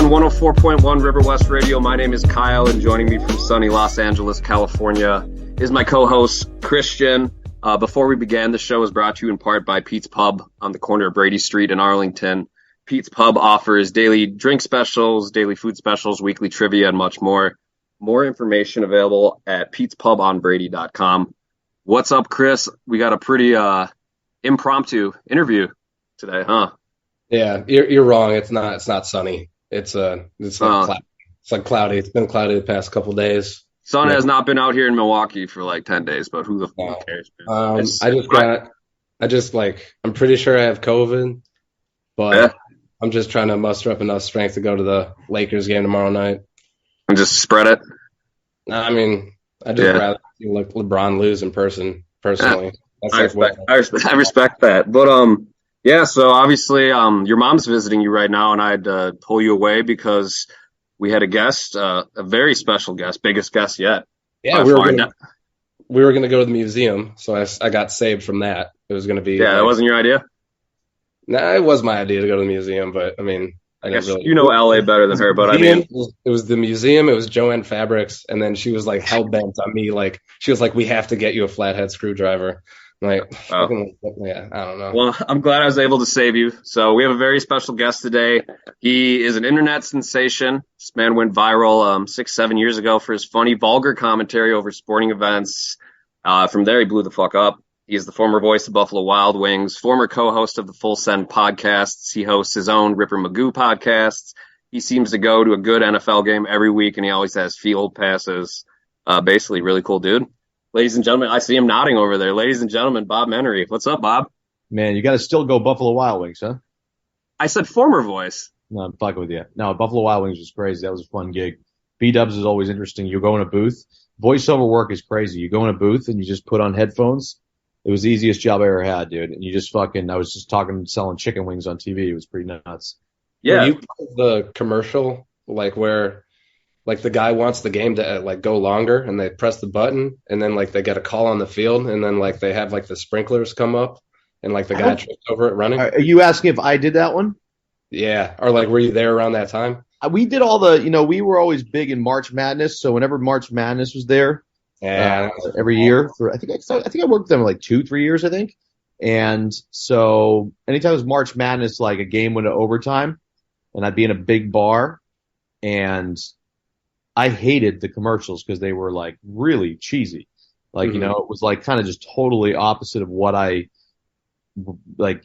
on 104.1 Riverwest Radio. My name is Kyle, and joining me from sunny Los Angeles, California, is my co-host, Christian. Before we began, the show is brought to you in part by Pete's Pub on the corner of Brady Street in Arlington. Pete's Pub offers daily drink specials, daily food specials, weekly trivia, and much more. More information available at petespubonbrady.com. What's up, Chris? We got a pretty impromptu interview today, huh? Yeah, you're wrong. It's not sunny. It's like cloudy. It's been cloudy the past couple days. Sun has not been out here in Milwaukee for like 10 days, but who the fuck cares? I'm pretty sure I have COVID, but yeah. I'm just trying to muster up enough strength to go to the Lakers game tomorrow night. And just spread it? I mean, I'd just rather see LeBron lose in person, personally. Yeah. I respect that. But, yeah, so obviously your mom's visiting you right now, and I had to pull you away because we had a guest, a very special guest, biggest guest yet. Yeah, we were gonna go to the museum, so I got saved from that. It was gonna be. Yeah, that wasn't your idea? Nah, it was my idea to go to the museum, but I mean, I guess you know LA better than her, but I mean, it was the museum. It was Joanne Fabrics, and then she was like hell bent on me. Like she was like, "We have to get you a flathead screwdriver." Like, yeah, I don't know. Well, I'm glad I was able to save you. So we have a very special guest today. He is an internet sensation. This man went viral 6-7 years ago for his funny, vulgar commentary over sporting events. From there, he blew the fuck up. He is the former voice of Buffalo Wild Wings, former co-host of the Full Send podcasts. He hosts his own Ripper Magoo podcasts. He seems to go to a good NFL game every week, and he always has field passes. Basically, really cool dude. Ladies and gentlemen, I see him nodding over there. Ladies and gentlemen, Bob Menery. What's up, Bob? Man, you got to still go Buffalo Wild Wings, huh? I said former voice. No, I'm fucking with you. No, Buffalo Wild Wings was crazy. That was a fun gig. B-dubs is always interesting. You go in a booth. Voiceover work is crazy. You go in a booth and you just put on headphones. It was the easiest job I ever had, dude. And you just I was just selling chicken wings on TV. It was pretty nuts. Yeah. You the commercial, where the guy wants the game to go longer, and they press the button, and then they get a call on the field, and then they have the sprinklers come up, and the guy trips over it running. Are you asking if I did that one? Yeah, or were you there around that time? We did all the, we were always big in March Madness, so whenever March Madness was there, every year I think I worked with them 2-3 years, I think, and so anytime it was March Madness, a game went to overtime, and I'd be in a big bar, and I hated the commercials because they were really cheesy. It was kind of just totally opposite of what it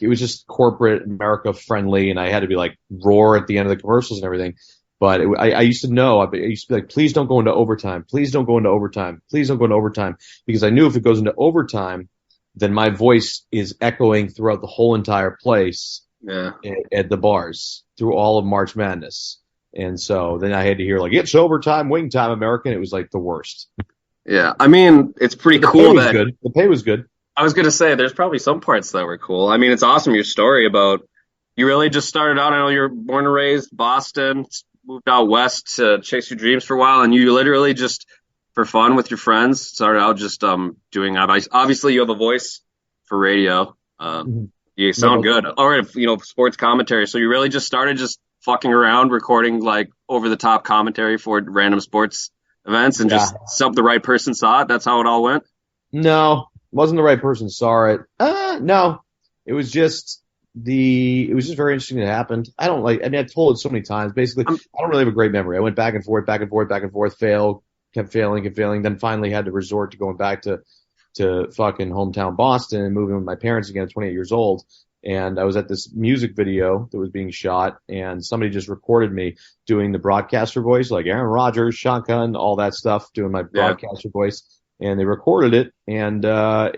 was just corporate America friendly, and I had to be roar at the end of the commercials and everything. But I used to know, I used to be please don't go into overtime. Please don't go into overtime. Please don't go into overtime. Because I knew if it goes into overtime, then my voice is echoing throughout the whole entire place at the bars through all of March Madness. And so then I had to hear it's overtime, wing time, American. It was the worst. Yeah, I mean, it's pretty cool that the pay was good. I was going to say there's probably some parts that were cool. I mean, it's awesome your story about you really just started out. I know you're born and raised Boston, moved out west to chase your dreams for a while, and you literally just for fun with your friends started out just doing. Obviously, you have a voice for radio. You sound good, or sports commentary. So you really just started just fucking around recording over the top commentary for random sports events and just the right person saw it. That's how it all went. No, wasn't the right person saw it. No, it was just very interesting that it happened. I've told it so many times. Basically, I don't really have a great memory. I went back and forth, kept failing, then finally had to resort to going back to fucking hometown Boston and moving with my parents again at 28 years old. And I was at this music video that was being shot, and somebody just recorded me doing the broadcaster voice, Aaron Rodgers, shotgun, all that stuff, doing my broadcaster voice. And they recorded it, and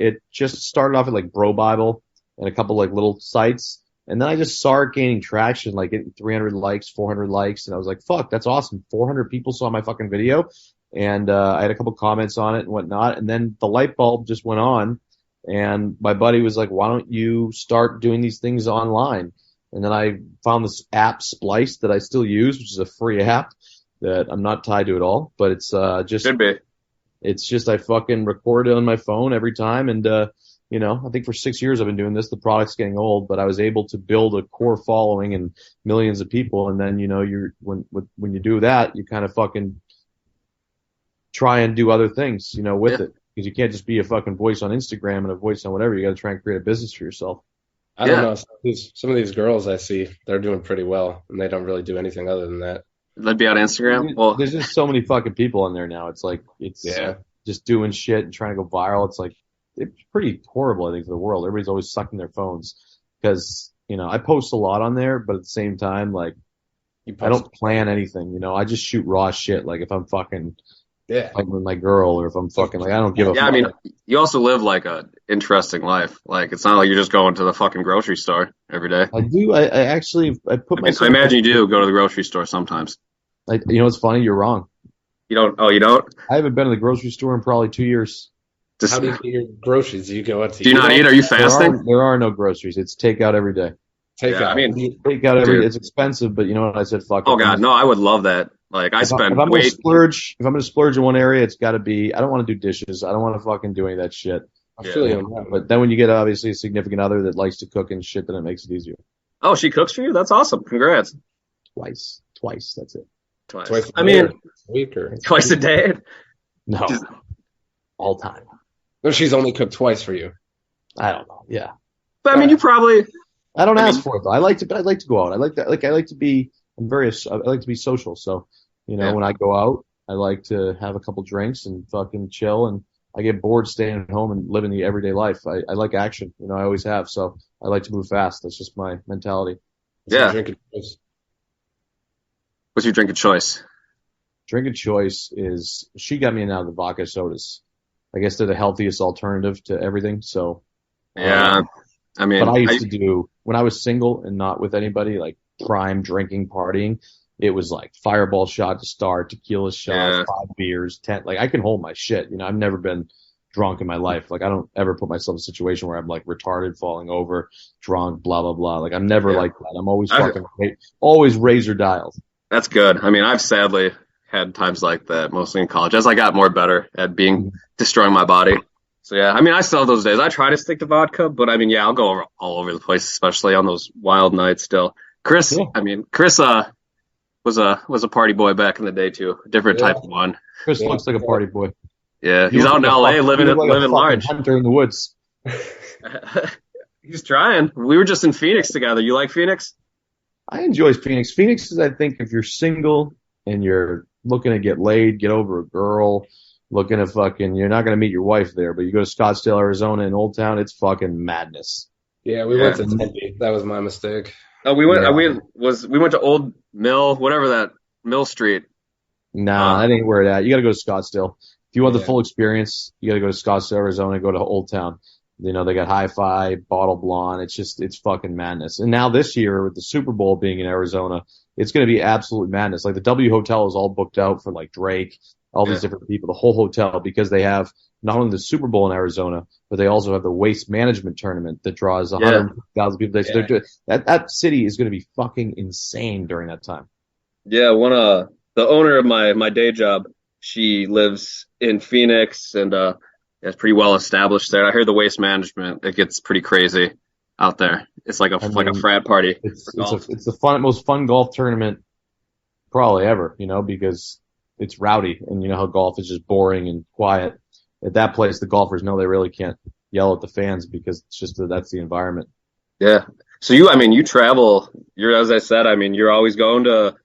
it just started off at Bro Bible and a couple little sites. And then I just saw it gaining traction, getting 300 likes, 400 likes. And I was like, fuck, that's awesome. 400 people saw my fucking video. And I had a couple comments on it and whatnot. And then the light bulb just went on. And my buddy was like, why don't you start doing these things online? And then I found this app, Splice, that I still use, which is a free app that I'm not tied to at all. But it's just, Should be. It's just I fucking record it on my phone every time. And, I think for 6 years I've been doing this. The product's getting old, but I was able to build a core following and millions of people. And then, when you do that, you kind of fucking try and do other things, with it. Because you can't just be a fucking voice on Instagram and a voice on whatever. You got to try and create a business for yourself. I don't know. Some of these girls I see, they're doing pretty well, and they don't really do anything other than that. That'd be on Instagram. Well, there's just so many fucking people on there now. It's like just doing shit and trying to go viral. It's like it's pretty horrible, I think, for the world. Everybody's always sucking their phones because I post a lot on there, but at the same time, like I don't plan anything. I just shoot raw shit. Like if I'm fucking fighting with my girl, or if I'm fucking like I don't give a fuck. I mean, you also live like a interesting life. Like it's not like you're just going to the fucking grocery store every day. I do. I actually put myself. I imagine you do go to the grocery store sometimes. What's funny? You're wrong. You don't? Oh, you don't? I haven't been to the grocery store in probably 2 years. How do you get your groceries? Do you go out to Do you not eat? Are you fasting? There are no groceries. It's takeout every day. Takeout. I mean, takeout every day. It's expensive, but you know what? I said fuck. Oh God, no! I would love that. Like if I'm gonna splurge in one area, it's got to be. I don't want to do dishes. I don't want to fucking do any of that shit. I feel you on that. But then when you get obviously a significant other that likes to cook and shit, then it makes it easier. Oh, she cooks for you? That's awesome. Congrats. Twice. That's it. Twice. I mean, twice a day. No, all time. No, she's only cooked twice for you. I don't know. Yeah. But I mean, you probably. I don't ask for it though. I like to go out. I like that. Like I like to be. I like to be social. So, when I go out, I like to have a couple drinks and fucking chill. And I get bored staying at home and living the everyday life. I like action. I always have. So I like to move fast. That's just my mentality. What's your drink of choice? Drink of choice is she got me in out of the vodka sodas. I guess they're the healthiest alternative to everything. So I mean, but I used to do when I was single and not with anybody, like prime drinking, partying. It was like fireball shot to start, tequila shot, 5 beers, 10. Like I can hold my shit. I've never been drunk in my life. Like I don't ever put myself in a situation where I'm like retarded, falling over, drunk, blah blah blah. Like I'm never like that. I'm always always razor dialed. That's good. I mean, I've sadly had times like that, mostly in college, as I got more better at destroying my body. So yeah, I mean, I still have those days. I try to stick to vodka, but I mean, I'll go all over the place, especially on those wild nights. Still, Chris. Yeah. I mean, Chris was a party boy back in the day too. A different type of one. Chris looks like a party boy. Yeah, he's out in LA living large. Hunter in the woods. He's trying. We were just in Phoenix together. You like Phoenix? I enjoy Phoenix. Phoenix is, I think, if you're single and you're looking to get laid, get over a girl, looking to you're not going to meet your wife there, but you go to Scottsdale, Arizona, in Old Town, it's fucking madness. Yeah, we went to Tempe. That was my mistake. Oh, we went to Old Mill, whatever that Mill Street. Nah, that ain't where it at. You got to go to Scottsdale. If you want the full experience, you got to go to Scottsdale, Arizona, go to Old Town. They got Hi-Fi, Bottle Blonde. It's fucking madness. And now this year with the Super Bowl being in Arizona, it's going to be absolute madness. Like the W Hotel is all booked out for like Drake, all these different people, the whole hotel, because they have not only the Super Bowl in Arizona, but they also have the Waste Management Tournament that draws 100,000 people. So that city is going to be fucking insane during that time. Yeah, the owner of my day job, she lives in Phoenix and it's pretty well established there. I heard the Waste Management, it gets pretty crazy out there. It's like a frat party. It's the most fun golf tournament probably ever, because it's rowdy, and how golf is just boring and quiet. At that place, the golfers know they really can't yell at the fans because it's just that's the environment. Yeah. So you travel. As I said, you're always going to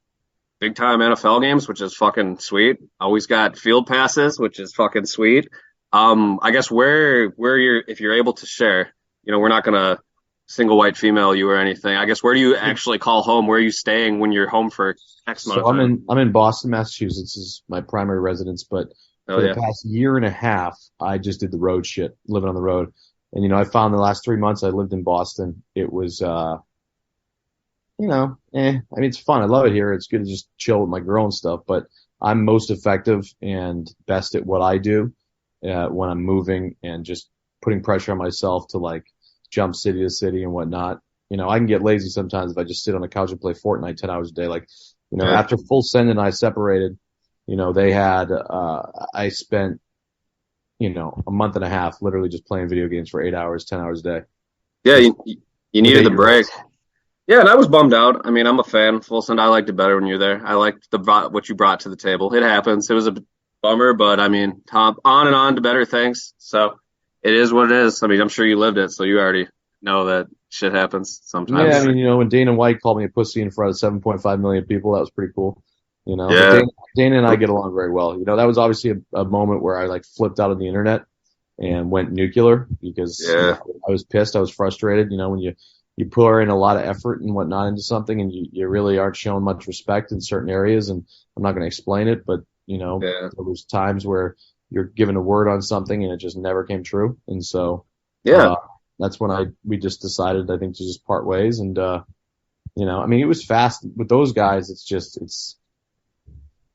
big time NFL games, which is fucking sweet. Always got field passes, which is fucking sweet. I guess where if you're able to share, we're not gonna single white female you or anything. I guess where do you actually call home? Where are you staying when you're home for X amount of time? I'm in Boston, Massachusetts is my primary residence, but for the past year and a half, I just did the road shit, living on the road. And I found the last 3 months I lived in Boston, it was it's fun. I love it here. It's good to just chill with my girl and stuff, but I'm most effective and best at what I do when I'm moving and just putting pressure on myself to like jump city to city and whatnot. I can get lazy sometimes if I just sit on the couch and play Fortnite 10 hours a day. Like, after Full Send and I separated, they had, I spent a month and a half, literally just playing video games for 8 hours, 10 hours a day. Yeah, Just you with needed the break. 8-year-olds. Yeah, and I was bummed out. I mean, I'm a fan. Full send, I liked it better when you're there. I liked what you brought to the table. It happens. It was a bummer, but I mean, on and on to better things. So it is what it is. I mean, I'm sure you lived it, so you already know that shit happens Yeah, I sometimes. mean, when Dana White called me a pussy in front of 7.5 million people, that was pretty cool. But Yeah, Dana and I get along very well. That was obviously a moment where I like flipped out of the internet and went nuclear because yeah, I was pissed, I was frustrated. When you pour in a lot of effort and whatnot into something, and you really aren't showing much respect in certain areas. And I'm not going to explain it, but yeah, there was times where you're given a word on something and it just never came true. And so yeah. that's when we just decided, I think, to just part ways. And I mean, it was fast with those guys. It's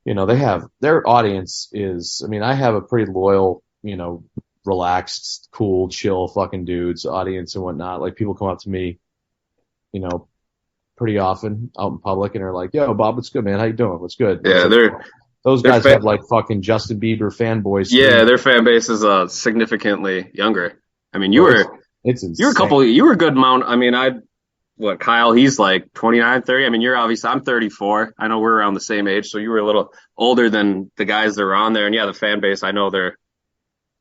they have their audience is. I mean, I have a pretty loyal, relaxed, cool, chill, fucking dudes audience and whatnot. Like people come up to me, you know, pretty often out in public and are like, "Yo, Bob, what's good, man? How you doing? What's good?" And it's Yeah, like, those they're guys have like fucking Justin Bieber fanboys yeah, screaming. their fan base is significantly younger. I mean, Bro, it's insane. you were a good amount. I mean, Kyle, he's like 29, 30. I mean, I'm 34. I know we're around the same age, so you were a little older than the guys that are on there. And yeah, the fan base, I know they're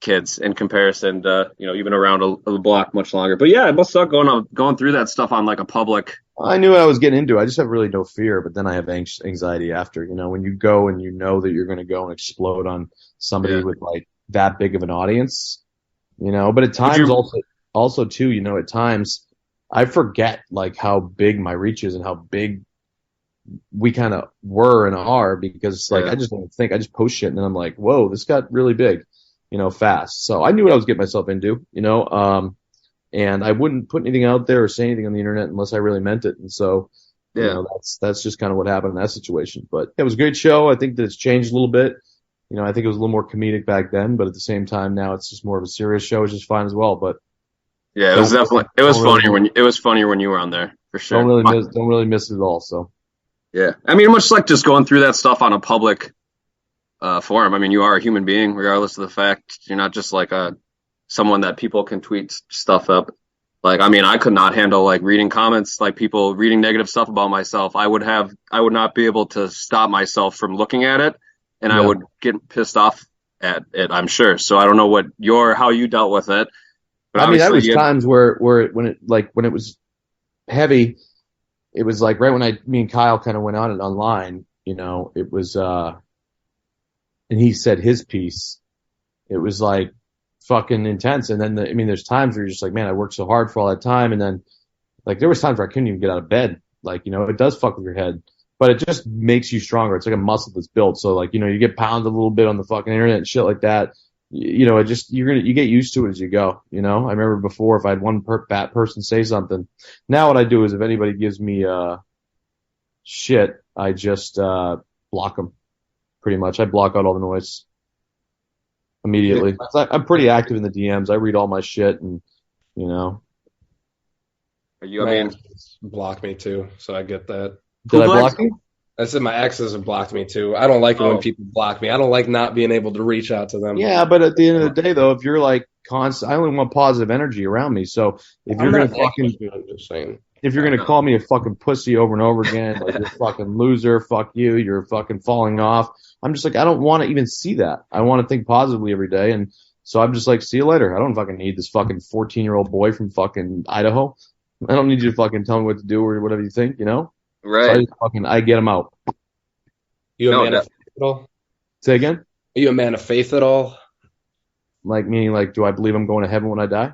kids in comparison to, you've been around a block much longer. But yeah, it must suck going through that stuff on like a public. I knew what I was getting into. I just have really no fear, but then I have anxiety after. When you go and you know that you're going to go and explode on somebody Yeah. with like that big of an audience, But at Would times you, also too, at times I forget like how big my reach is and how big we kind of were and are because like yeah, I just don't think I just post shit and then I'm like, whoa, this got really big, fast. So I knew what I was getting myself into, and I wouldn't put anything out there or say anything on the internet unless I really meant it. And so, yeah, that's just kind of what happened in that situation. But it was a great show. I think that it's changed a little bit. I think it was a little more comedic back then, but at the same time now it's just more of a serious show, which is fine as well. But yeah. It was don't definitely, it was don't funnier really it was funnier when you were on there for don't sure. really miss it at all. So Yeah. I mean, much like just going through that stuff on a public forum. I mean, you are a human being, regardless of the fact you're not just like someone that people can tweet stuff up. Like, I mean, I could not handle like reading comments, like people reading negative stuff about myself. I would not be able to stop myself from looking at it, and I yeah. would get pissed off at it, I'm sure. So I don't know how you dealt with it, but I mean, that obviously was times where when it was heavy, it was like right when me and Kyle kind of went on it online, it was and he said his piece. It was like fucking intense. And then there's times where you're just like, man, I worked so hard for all that time, and then like there was times where I couldn't even get out of bed. Like, it does fuck with your head, but it just makes you stronger. It's like a muscle that's built. So like, you get pounded a little bit on the fucking internet and shit like that. It just you get used to it as you go. I remember before if I had one bad person say something. Now what I do is if anybody gives me shit, I just block them. Pretty much, I block out all the noise immediately. I'm pretty active in the DMs. I read all my shit, and you know, I My mean, exes blocked me too, so I get that. did who I blacks? block you? I said my exes have blocked me too. I don't like it when Oh, people block me. I don't like not being able to reach out to them. Yeah, but at the end of the day, though, if you're like constant, I only want positive energy around me. So if I'm you're not gonna fucking, negative, I'm just saying. if you're gonna call me a fucking pussy over and over again, like you're a fucking loser, fuck you, you're fucking falling off. I'm just like, I don't want to even see that. I want to think positively every day, and so I'm just like, see you later. I don't fucking need this fucking 14-year-old boy from fucking Idaho. I don't need you to fucking tell me what to do or whatever you think, So right. I get them out. You a No, man of faith at all? Say again? Are you a man of faith at all? Like meaning like, do I believe I'm going to heaven when I die?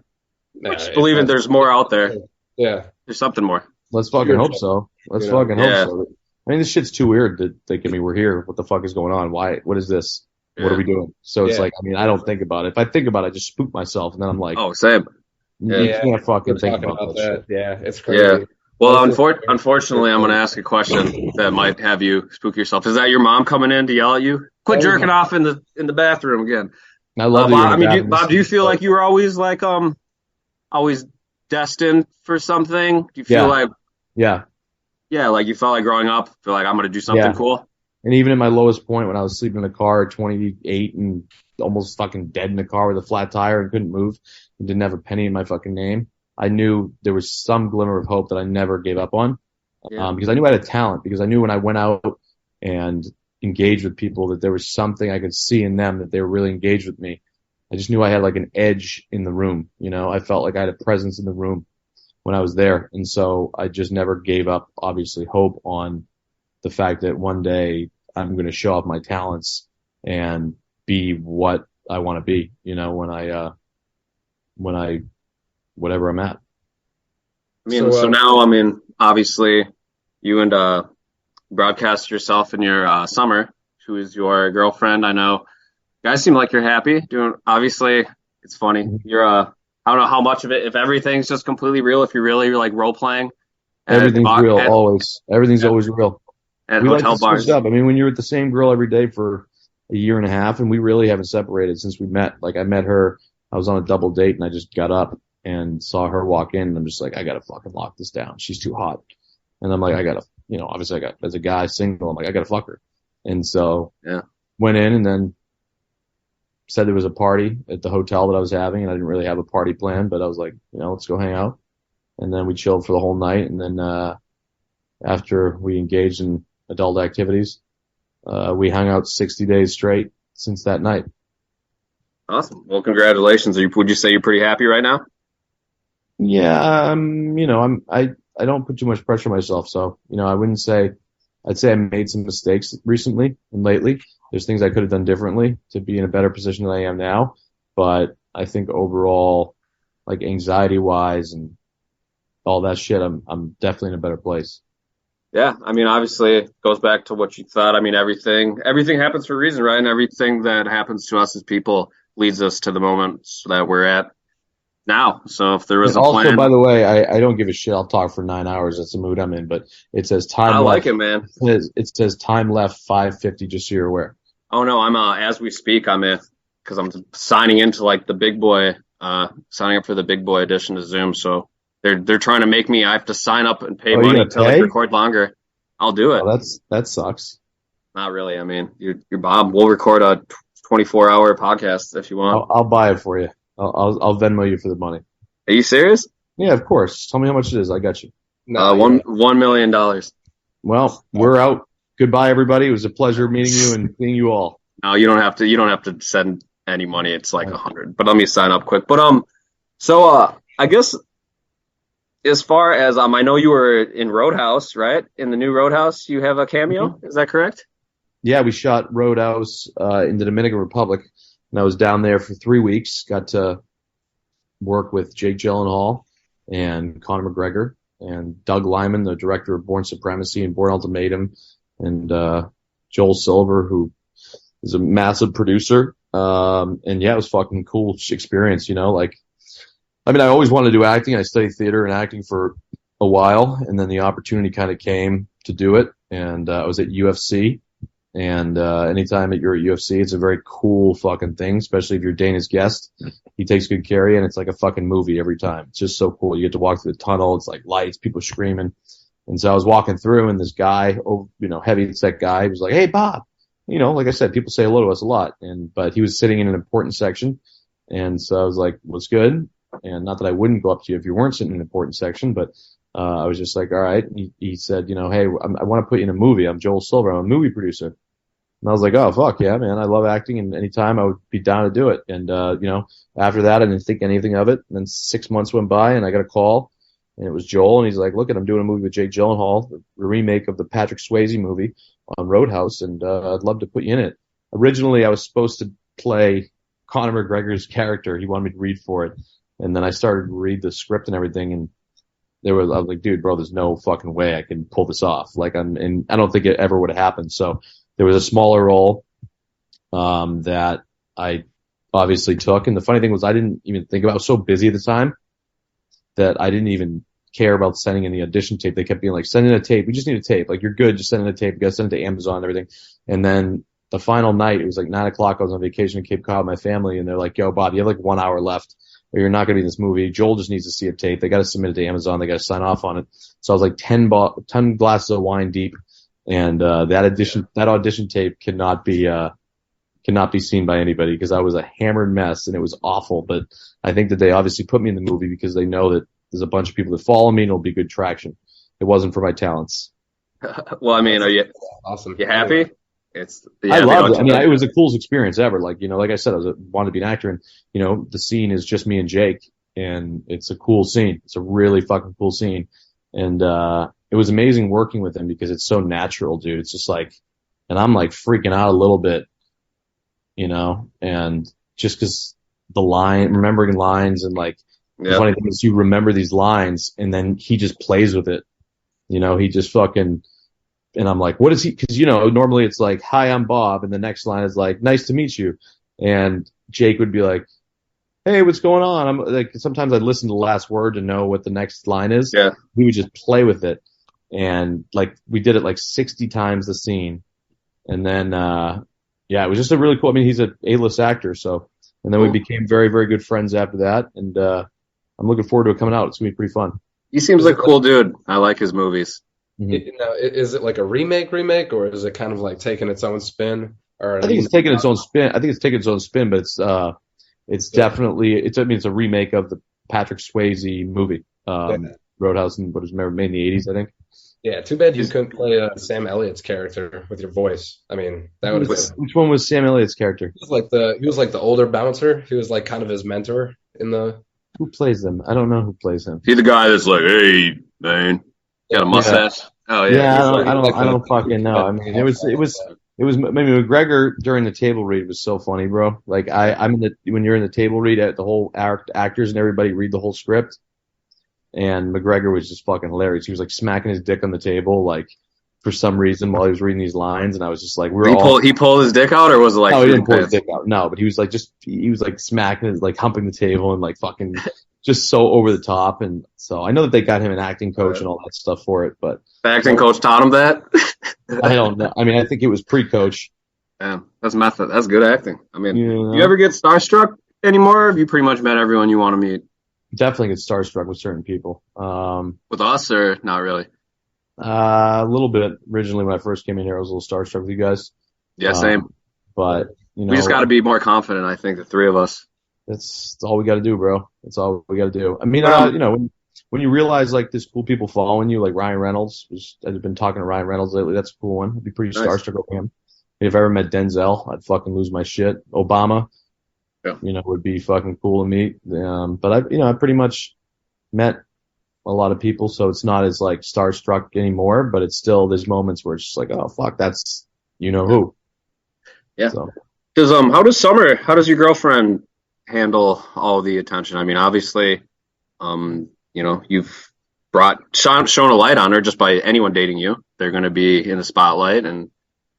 Nah, just if believing that's there's more out there. yeah. There's something more. Let's fucking hope so. Let's fucking hope Yeah, so. I mean, this shit's too weird to think, we're here. What the fuck is going on? Why? What is this? What are yeah. we doing? So it's Yeah. like, I mean, I don't think about it. If I think about it, I just spook myself, and then I'm like, Oh, same. you Yeah. can't fucking We're think talking about about that shit. that. Yeah, it's Yeah. crazy. Well, Most of the- unfortunately, I'm going to ask a question that might have you spook yourself. Is that your mom coming in to yell at you? Quit That was jerking off in the bathroom again. And I love that Bob, you're I in mean, the bathroom. Bob, do you feel like you were always like always destined for something? Do you feel Yeah. like Yeah, like you felt like growing up, feel like I'm going to do something yeah. cool? And even at my lowest point when I was sleeping in the car at 28 and almost fucking dead in the car with a flat tire and couldn't move and didn't have a penny in my fucking name, I knew there was some glimmer of hope that I never gave up on. Yeah. Because I knew I had a talent, because I knew when I went out and engaged with people that there was something I could see in them, that they were really engaged with me. I just knew I had like an edge in the room. I felt like I had a presence in the room when I was there. And so I just never gave up, obviously, hope on the fact that one day I'm going to show off my talents and be what I want to be, whatever I'm at. I mean, so now, I mean, obviously, you and broadcast yourself in your Summer, who is your girlfriend. I know you guys seem like you're happy doing. Obviously, it's funny. You're I don't know how much of it, if everything's just completely real, if you're really like role playing. Everything's real, always. Everything's always real. And we hotel like to bars. switch up. I mean, when you're with the same girl every day for a year and a half, and we really haven't separated since we met. Like, I met her, I was on a double date, and I just got up and saw her walk in, and I'm just like, I gotta fucking lock this down. She's too hot. And I'm like, I gotta, obviously as a guy single, I'm like, I gotta fuck her. And so went in and then said there was a party at the hotel that I was having, and I didn't really have a party plan, but I was like, let's go hang out. And then we chilled for the whole night. And then, after we engaged in adult activities, we hung out 60 days straight since that night. Awesome. Well, congratulations. Would you say you're pretty happy right now? Yeah. I don't put too much pressure on myself. So, I wouldn't say, I'd say I made some mistakes recently and lately. There's things I could have done differently to be in a better position than I am now. But I think overall, like anxiety wise and all that shit, I'm definitely in a better place. Yeah, I mean, obviously, it goes back to what you thought. I mean, everything happens for a reason, right? And everything that happens to us as people leads us to the moment that we're at now. So if there was a plan. Also, by the way, I don't give a shit. I'll talk for 9 hours. That's the mood I'm in. But it says time. I left. like it, man. It says time left 5:50. Just so you're aware. Oh no, I'm as we speak, I'm in because I'm signing into like the big boy, signing up for the big boy edition of Zoom. So. They're trying to make me. I have to sign up and pay money to like record longer. I'll do it. Oh, that sucks. Not really. I mean, you're Bob. We'll record a 24-hour podcast if you want. I'll buy it for you. I'll Venmo you for the money. Are you serious? Yeah, of course. Tell me how much it is. I got you. No, $1 million. Well, we're out. Goodbye, everybody. It was a pleasure meeting you and seeing you all. No, you don't have to. You don't have to send any money. It's like 100. But let me sign up quick. But so I guess. As far as I know you were in Roadhouse, right? In the new Roadhouse, you have a cameo. Mm-hmm. Is that correct? Yeah, we shot Roadhouse in the Dominican Republic, and I was down there for 3 weeks. Got to work with Jake Gyllenhaal and Conor McGregor and Doug Liman, the director of Born Supremacy and Born Ultimatum, and Joel Silver, who is a massive producer. And yeah, it was a fucking cool experience, I always wanted to do acting. I studied theater and acting for a while, and then the opportunity kind of came to do it. And I was at UFC, and anytime that you're at UFC, it's a very cool fucking thing, especially if you're Dana's guest. He takes good care of you, and it's like a fucking movie every time. It's just so cool. You get to walk through the tunnel. It's like lights, people screaming. And so I was walking through, and this guy, heavy set guy, he was like, "Hey, Bob." Like I said, people say hello to us a lot, but he was sitting in an important section, and so I was like, "What's good?" And not that I wouldn't go up to you if you weren't sitting in an important section, but I was just like, all right. He said, hey, I want to put you in a movie. I'm Joel Silver. I'm a movie producer. And I was like, oh, fuck yeah, man. I love acting, and anytime I would be down to do it. And, after that, I didn't think anything of it. And then 6 months went by, and I got a call, and it was Joel. And he's like, look, I'm doing a movie with Jake Gyllenhaal, the remake of the Patrick Swayze movie on Roadhouse, and I'd love to put you in it. Originally, I was supposed to play Conor McGregor's character. He wanted me to read for it. And then I started to read the script and everything, and I was like, dude, bro, there's no fucking way I can pull this off. And I don't think it ever would have happened. So there was a smaller role, that I obviously took. And the funny thing was I didn't even think about it. I was so busy at the time that I didn't even care about sending in the audition tape. They kept being like, send in a tape. We just need a tape. Like, you're good. Just send in a tape. You got to send it to Amazon and everything. And then the final night, it was like 9:00. I was on vacation in Cape Cod with my family, and they're like, yo, Bob, you have like 1 hour left, or you're not going to be in this movie. Joel just needs to see a tape. They got to submit it to Amazon. They got to sign off on it. So I was like 10 glasses of wine deep. And, that audition tape cannot be cannot be seen by anybody because I was a hammered mess and it was awful. But I think that they obviously put me in the movie because they know that there's a bunch of people that follow me and it'll be good traction. It wasn't for my talents. Well, I mean, are you Awesome. happy? I loved it. I mean, it was the coolest experience ever. Like, like I said, wanted to be an actor, and the scene is just me and Jake, and it's a cool scene. It's a really fucking cool scene, and it was amazing working with him because it's so natural, dude. It's just like, and I'm like freaking out a little bit, and just because remembering lines, and like the funny thing is you remember these lines, and then he just plays with it. He just fucking. And I'm like, what is he? Because, normally it's like, hi, I'm Bob. And the next line is like, nice to meet you. And Jake would be like, hey, what's going on? I'm like, sometimes I'd listen to the last word to know what the next line is. Yeah. He would just play with it. And like, we did it like 60 times the scene. And then, it was just a really cool, I mean, he's an A-list actor. So, and then we became very, very good friends after that. And, I'm looking forward to it coming out. It's going to be pretty fun. He seems like a cool dude. I like his movies. Now, is it like a remake, or is it kind of like taking its own spin? Or I think it's taking its own spin. But it's definitely it's a remake of the Patrick Swayze movie, Roadhouse, and what was made in the 80s, I think. Yeah, too bad you couldn't play Sam Elliott's character with your voice. I mean, that would have been. Which one was Sam Elliott's character? He was like the older bouncer. He was like kind of his mentor in the. Who plays him? I don't know who plays him. He's the guy that's like, hey, man. Got a mustache. Yeah. Oh yeah. Yeah, I don't fucking know. I mean, it was. I mean, McGregor during the table read was so funny, bro. Like when you're in the table read, the whole actors and everybody read the whole script, and McGregor was just fucking hilarious. He was like smacking his dick on the table, like for some reason while he was reading these lines, and I was just like, he pulled his dick out, or was it like? No, he didn't pull his dick out. No, but he was like smacking his, like humping the table and like fucking. Just so over the top, and so I know that they got him an acting coach and all that stuff for it, but the acting coach taught him that. I don't know. I mean, I think it was pre-coach. Yeah, that's method. That's good acting. I mean, do you ever get starstruck anymore? Or have you pretty much met everyone you want to meet? Definitely get starstruck with certain people. With us, or not really? A little bit. Originally, when I first came in here, I was a little starstruck with you guys. Yeah, same. But we just got to be more confident. I think the three of us. That's all we got to do, bro. That's all we got to do. I mean, when you realize like there's cool people following you, like Ryan Reynolds. I've been talking to Ryan Reynolds lately. That's a cool one. I'd be pretty starstruck over him. If I ever met Denzel, I'd fucking lose my shit. Obama, would be fucking cool to meet. But I pretty much met a lot of people, so it's not as like starstruck anymore. But it's still there's moments where it's just like, oh fuck, that's who. Yeah. So. How does your girlfriend handle all the attention? I mean, obviously, you've shown a light on her just by anyone dating you. They're going to be in the spotlight, and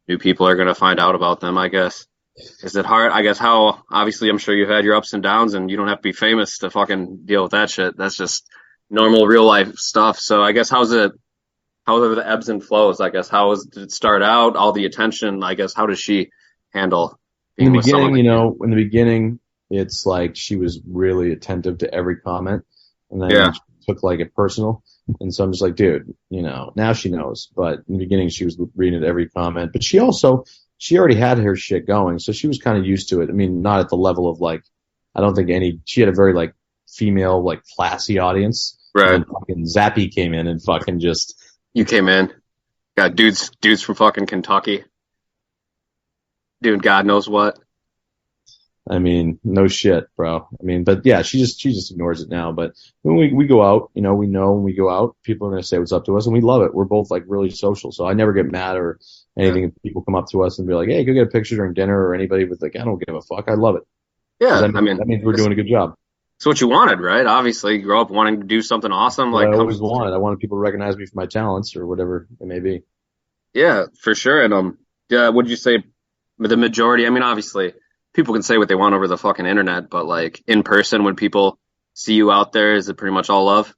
new people are going to find out about them, I guess. Is it hard? I guess obviously, I'm sure you've had your ups and downs, and you don't have to be famous to fucking deal with that shit. That's just normal real life stuff. So I guess how are the ebbs and flows? I guess did it start out? All the attention, I guess, how does she handle being with someone? In the beginning, it's like she was really attentive to every comment, and then she took like it personal. And so I'm just like, dude, now she knows. But in the beginning, she was reading every comment. But she already had her shit going, so she was kind of used to it. I mean, not at the level of like, I don't think she had a very like female, like classy audience. Right. And fucking Zappy came in and fucking just. You came in, got dudes from fucking Kentucky, doing God knows what. I mean, no shit, bro. I mean, but yeah, she just ignores it now. But when we go out, we know when we go out, people are going to say what's up to us, and we love it. We're both like really social, so I never get mad or anything if people come up to us and be like, hey, go get a picture during dinner, or anybody with like, I don't give a fuck. I love it. Yeah, that means we're doing a good job. It's what you wanted, right? Obviously, you grow up wanting to do something awesome. I always wanted. I wanted people to recognize me for my talents or whatever it may be. Yeah, for sure. And would you say the majority? I mean, obviously, people can say what they want over the fucking internet, but like in person, when people see you out there, is it pretty much all love?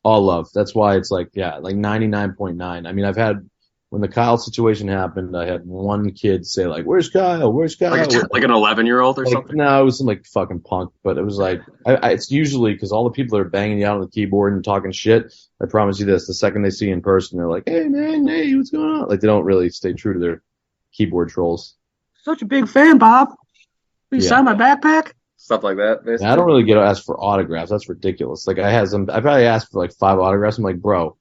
All love. That's why it's like 99.9. I mean, when the Kyle situation happened, I had one kid say like, "Where's Kyle? Where's Kyle?" Like an 11-year-old or something. No, it was some like fucking punk, but it was like it's usually because all the people that are banging you out on the keyboard and talking shit. I promise you this: the second they see you in person, they're like, "Hey man, hey, what's going on?" Like they don't really stay true to their keyboard trolls. such a big fan, Bob. Will you Yeah. sign my backpack? Stuff like that, basically. I don't really get asked for autographs. That's ridiculous. Like I probably asked for like 5 autographs. I'm like, bro,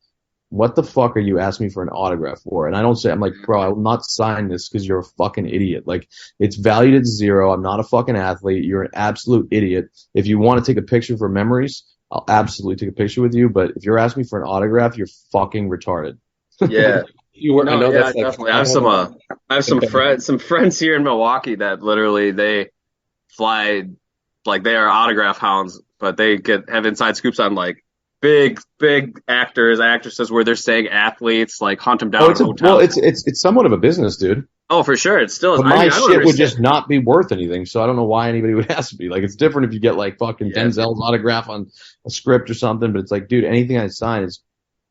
what the fuck are you asking me for an autograph for? And I don't say, I'm like, bro, I will not sign this because you're a fucking idiot. Like, it's valued at 0. I'm not a fucking athlete. You're an absolute idiot. If you want to take a picture for memories, I'll absolutely take a picture with you. But if you're asking me for an autograph, you're fucking retarded. Yeah. I know that's like, definitely. I have some friends here in Milwaukee that literally they fly like they are autograph hounds, but they have inside scoops on like big actors, actresses where they're saying athletes, like hunt them down in hotels. Well, it's somewhat of a business, dude. Oh, for sure, it still is. But my shit would just not be worth anything, so I don't know why anybody would ask me. Like, it's different if you get like fucking Denzel's autograph on a script or something, but it's like, dude, anything I sign is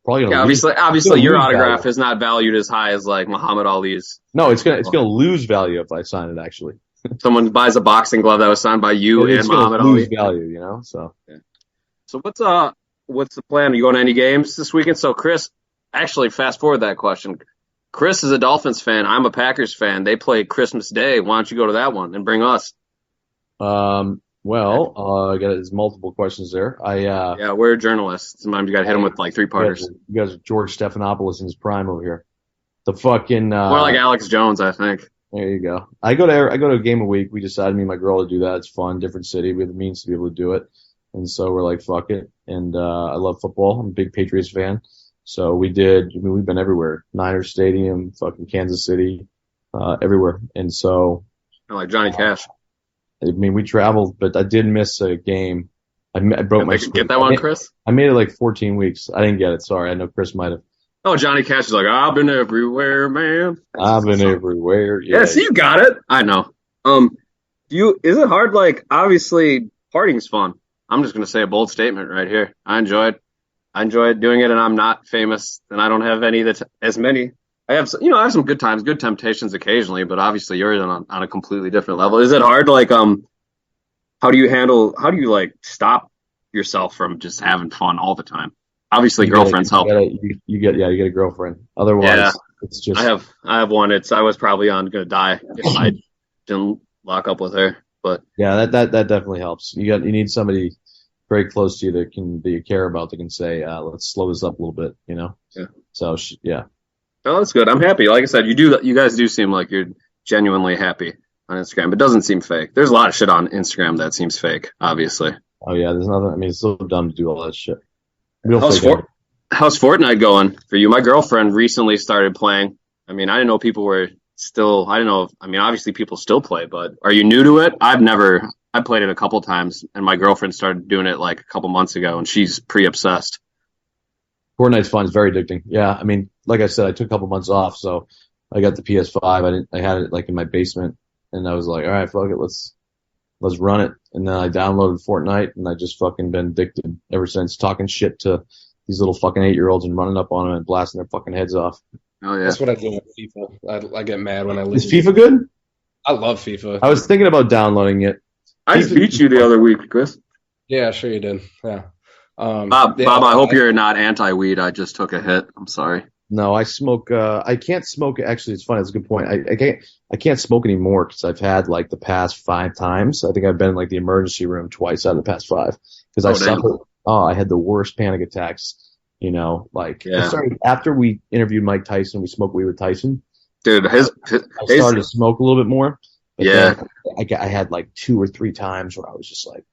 probably gonna lose. Obviously, your autograph is not valued as high as like Muhammad Ali's. No, it's gonna lose value if I sign it. Actually, someone buys a boxing glove that was signed by you and Muhammad Ali. Lose value, you know. So, so what's the plan? Are you going to any games this weekend? So, Chris, actually, fast forward that question. Chris is a Dolphins fan. I'm a Packers fan. They play Christmas Day. Why don't you go to that one and bring us? Well, there's multiple questions there. We're journalists. Sometimes you got to hit them with like 3-parters. You guys are George Stephanopoulos in his prime over here. The fucking more like Alex Jones, I think. There you go. I go to a game a week. We decided, me and my girl, to do that. It's fun, different city. We have the means to be able to do it, and so we're like, fuck it. And I love football. I'm a big Patriots fan. So we've been everywhere. Niners Stadium, fucking Kansas City, everywhere. And so. I like Johnny Cash. I mean, we traveled, but I did miss a game. I broke my. Get that one, Chris? I made it like 14 weeks. I didn't get it. Sorry. I know Chris might have. Oh, Johnny Cash is like, I've been everywhere, man. I've been everywhere. Yeah. Yes, you got it. I know. Is it hard? Like, obviously, partying's fun. I'm just gonna say a bold statement right here. I enjoyed doing it, and I'm not famous, and I don't have as many. I have some good times, good temptations occasionally, but obviously you're on a completely different level. Is it hard? Like, how do you like stop yourself from just having fun all the time? Obviously, girlfriends help. You get a girlfriend. Otherwise, it's just. I have one. I was probably gonna die if I didn't lock up with her. But yeah, that definitely helps. You need somebody very close to you that you care about, that can say, let's slow this up a little bit, you know? Yeah. So, yeah. Oh, that's good. I'm happy. Like I said, you guys do seem like you're genuinely happy on Instagram. It doesn't seem fake. There's a lot of shit on Instagram that seems fake, obviously. Oh, yeah. There's nothing. I mean, it's so dumb to do all that shit. How's Fortnite going for you? My girlfriend recently started playing. I mean, I didn't know people were still, I don't know. I mean, obviously people still play, but are you new to it? I played it a couple times, and my girlfriend started doing it like a couple months ago, and she's pretty obsessed. Fortnite's fun. It's very addicting. Yeah, I mean, like I said, I took a couple months off, so I got the PS5. I had it like in my basement, and I was like, all right, fuck it, let's run it. And then I downloaded Fortnite, and I just fucking been addicted ever since, talking shit to these little fucking 8-year-olds and running up on them and blasting their fucking heads off. Oh yeah, that's what I do with FIFA. I get mad when I lose. Is FIFA good? I love FIFA. I was thinking about downloading it. I beat you the other week, Chris. Yeah, sure you did. Yeah. Bob, I hope you're not anti-weed. I just took a hit. I'm sorry. No, I smoke. I can't smoke. Actually, it's funny. It's a good point. I can't smoke anymore because I've had like the past 5 times. I think I've been in like the emergency room twice out of the past 5 because I suffered. Oh, I had the worst panic attacks. You know, like I started after we interviewed Mike Tyson. We smoked weed with Tyson. Dude, I started to smoke a little bit more. But yeah. I had like 2 or 3 times where I was just like,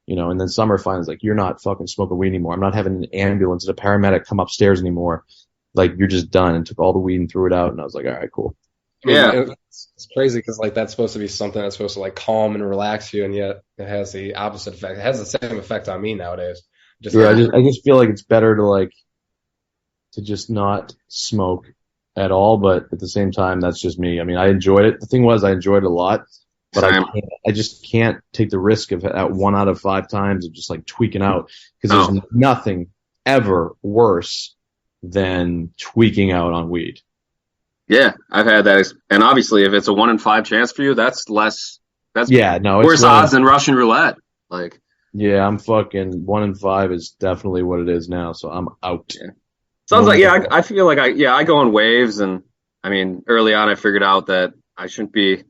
you know, and then Summer finds like, you're not fucking smoking weed anymore. I'm not having an ambulance and a paramedic come upstairs anymore. Like, you're just done, and took all the weed and threw it out. And I was like, all right, cool. Yeah. It's crazy because like that's supposed to be something that's supposed to like calm and relax you, and yet it has the opposite effect. It has the same effect on me nowadays. I just feel like it's better to just not smoke at all, but at the same time, that's just me. I mean, I enjoyed it. The thing was, I enjoyed it a lot, but I just can't take the risk of at 1 out of 5 times of just like tweaking out, because there's nothing ever worse than tweaking out on weed. Yeah, I've had that, and obviously, if it's a 1 in 5 chance for you, that's less. That's worse odds than Russian roulette. Like, yeah, I'm fucking 1 in 5 is definitely what it is now, so I'm out. Yeah. Sounds like, I feel like I go in waves, and I mean, early on I figured out that I shouldn't be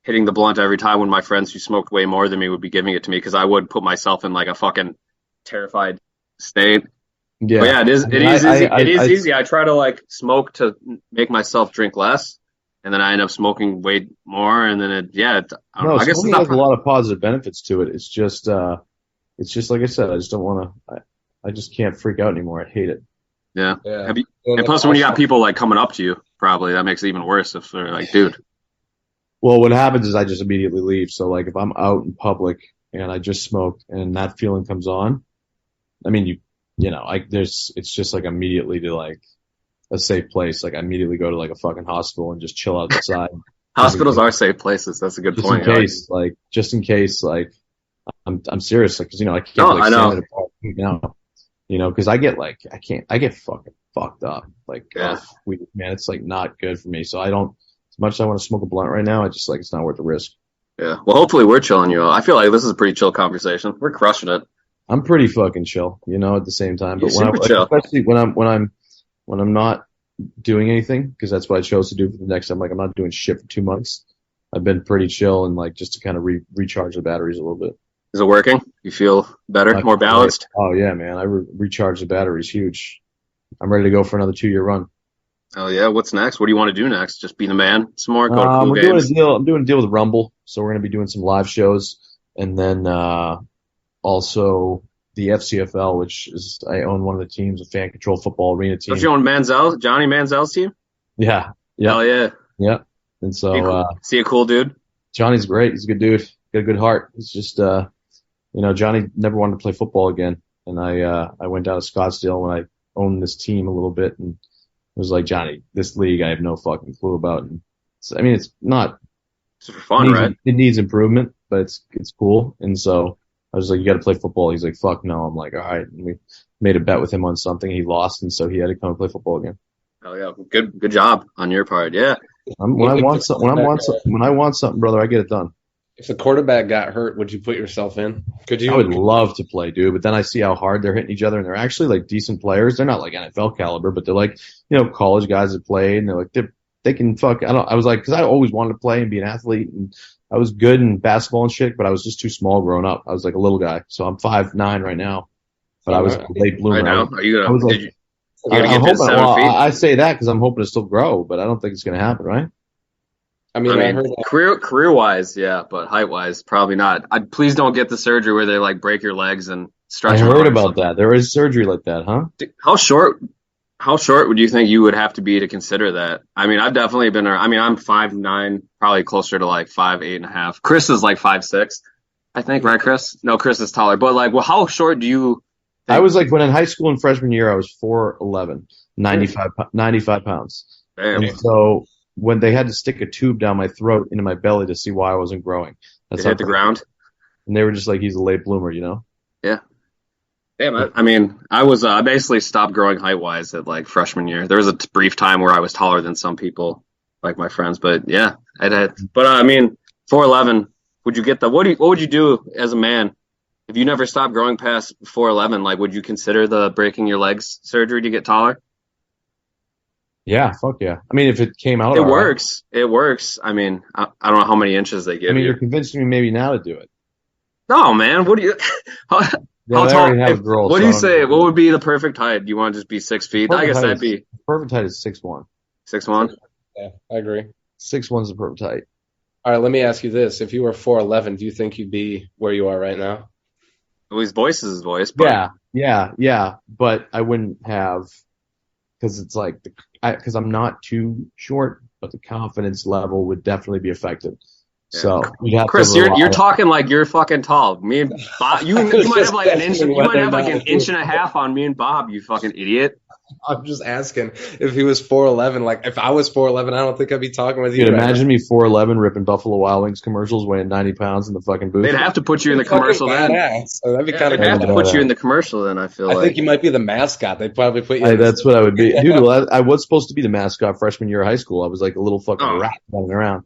hitting the blunt every time when my friends who smoked way more than me would be giving it to me because I would put myself in like a fucking terrified state. Yeah. But yeah, it is. I It mean, is easy. I, It is I, easy. I try to like smoke to make myself drink less, and then I end up smoking way more, and then I don't know. no, I guess it's smoking not. has a lot of positive benefits to it. It's just like I said, I just don't want to, I just can't freak out anymore. I hate it. Yeah. Yeah. Have you? And And plus, when you got people like coming up to you, probably that makes it even worse if they're like, dude. Well, what happens is I just immediately leave. So like if I'm out in public and I just smoked and that feeling comes on, I mean, it's just like immediately to like a safe place. Like I immediately go to like a fucking hospital and just chill outside. Hospitals are safe places. That's a good Just point. in case, like, I'm serious, like, cause I can't No, like I know. stand at a park now, cause I get fucking fucked up. Like, Yeah. man, it's like not good for me. So I don't, as much as I want to smoke a blunt right now, I just like, it's not worth the risk. Yeah. Well, hopefully we're chilling you out. I feel like this is a pretty chill conversation. We're crushing it. I'm pretty fucking chill, at the same time, You're but when super chill. especially when I'm not doing anything, cause that's what I chose to do for the next time. Like, I'm not doing shit for 2 months. I've been pretty chill and like just to kind of recharge the batteries a little bit. Is it working? You feel better, more balanced? Oh yeah, man. I recharge the batteries huge. I'm ready to go for another 2-year run. Oh yeah. What's next? What do you want to do next? Just be the man some more? Go to cool We're games? I'm doing a deal with Rumble, so we're gonna be doing some live shows, and then also the FCFL, which is I own one of the teams, a fan control football arena team. Don't you own Johnny Manziel's team? Yeah, Hell yeah. yeah. And so See a cool dude? Johnny's great. He's a good dude. Got a good heart. He's just Johnny never wanted to play football again, and I went down to Scottsdale when I owned this team a little bit and was like, Johnny, this league I have no fucking clue about. And it's not It's for fun, right? it needs improvement, but it's cool. And so I was like, you got to play football. He's like, fuck no. I'm like, all right. And we made a bet with him on something. He lost, and so he had to come and play football again. Hell yeah. Good job on your part. Yeah. When I want something, brother, I get it done. If the quarterback got hurt, would you put yourself in? Could you? I would love to play, dude, but then I see how hard they're hitting each other, and they're actually like decent players. They're not like NFL caliber, but they're like, college guys that played, and they're like, they can fuck. I was like, because I always wanted to play and be an athlete, and I was good in basketball and shit, but I was just too small growing up. I was like a little guy, so I'm 5'9" right now, but I was a late bloomer. Right now? Are you I was gonna like, you gonna get to 7 feet? I say that because I'm hoping to still grow, but I don't think it's gonna happen, right? I mean, I heard career wise, yeah, but height wise, probably not. Please don't get the surgery where they like break your legs and stretch. I them heard out or about something. that. There is surgery like that, huh? How short would you think you would have to be to consider that? I mean, I've definitely been. I mean, I'm 5'9", probably closer to like 5'8.5". Chris is like 5'6", I think, right, Chris? No, Chris is taller. But like, well, how short do you? I was like when in high school and freshman year, I was 4'11", 95 pounds. Damn, And so when they had to stick a tube down my throat into my belly to see why I wasn't growing, it hit the ground. And they were just like, he's a late bloomer, Yeah. Damn, I mean, I basically stopped growing height wise at like freshman year. There was a brief time where I was taller than some people, like my friends. But yeah, I mean, 4'11", would you get what would you do as a man if you never stopped growing past 4'11"? Like, would you consider the breaking your legs surgery to get taller? Yeah, fuck yeah. I mean, if it came out, It all right. works. It works. I mean, I don't know how many inches they give I mean, you. you're convincing me maybe now to do it. No, man. What do you? How Yeah, I tall? already have a girl. What do so you I don't say? know. What would be the perfect height? Do you want to just be 6 feet? I Perfect guess height that'd be Perfect height is 6'1". 6'1". yeah, I agree. 6'1" is the perfect height. All right, let me ask you this: if you were 4'11", do you think you'd be where you are right now? Well, his voice is his voice. But Yeah. But I wouldn't have, because it's like, because I'm not too short, but the confidence level would definitely be affected. Yeah. So we'd have Chris, to rely you're talking like you're fucking tall. Me and Bob, you might have like an inch. You might have like an inch and a half on me and Bob. You fucking idiot. I'm just asking if he was 4'11". Like, if I was 4'11", I don't think I'd be talking with you. Dude, right imagine me 4'11", ripping Buffalo Wild Wings commercials, weighing 90 pounds in the fucking booth. They'd have to put you in the now. commercial then. Badass. So that'd be Yeah, kind of they'd have cool. to put you in the commercial then. I feel I like. think you might be the mascot. They'd probably put you. Hey, in the- that's what I would be. Dude, well, I was supposed to be the mascot freshman year of high school. I was like a little fucking Oh. rat running around.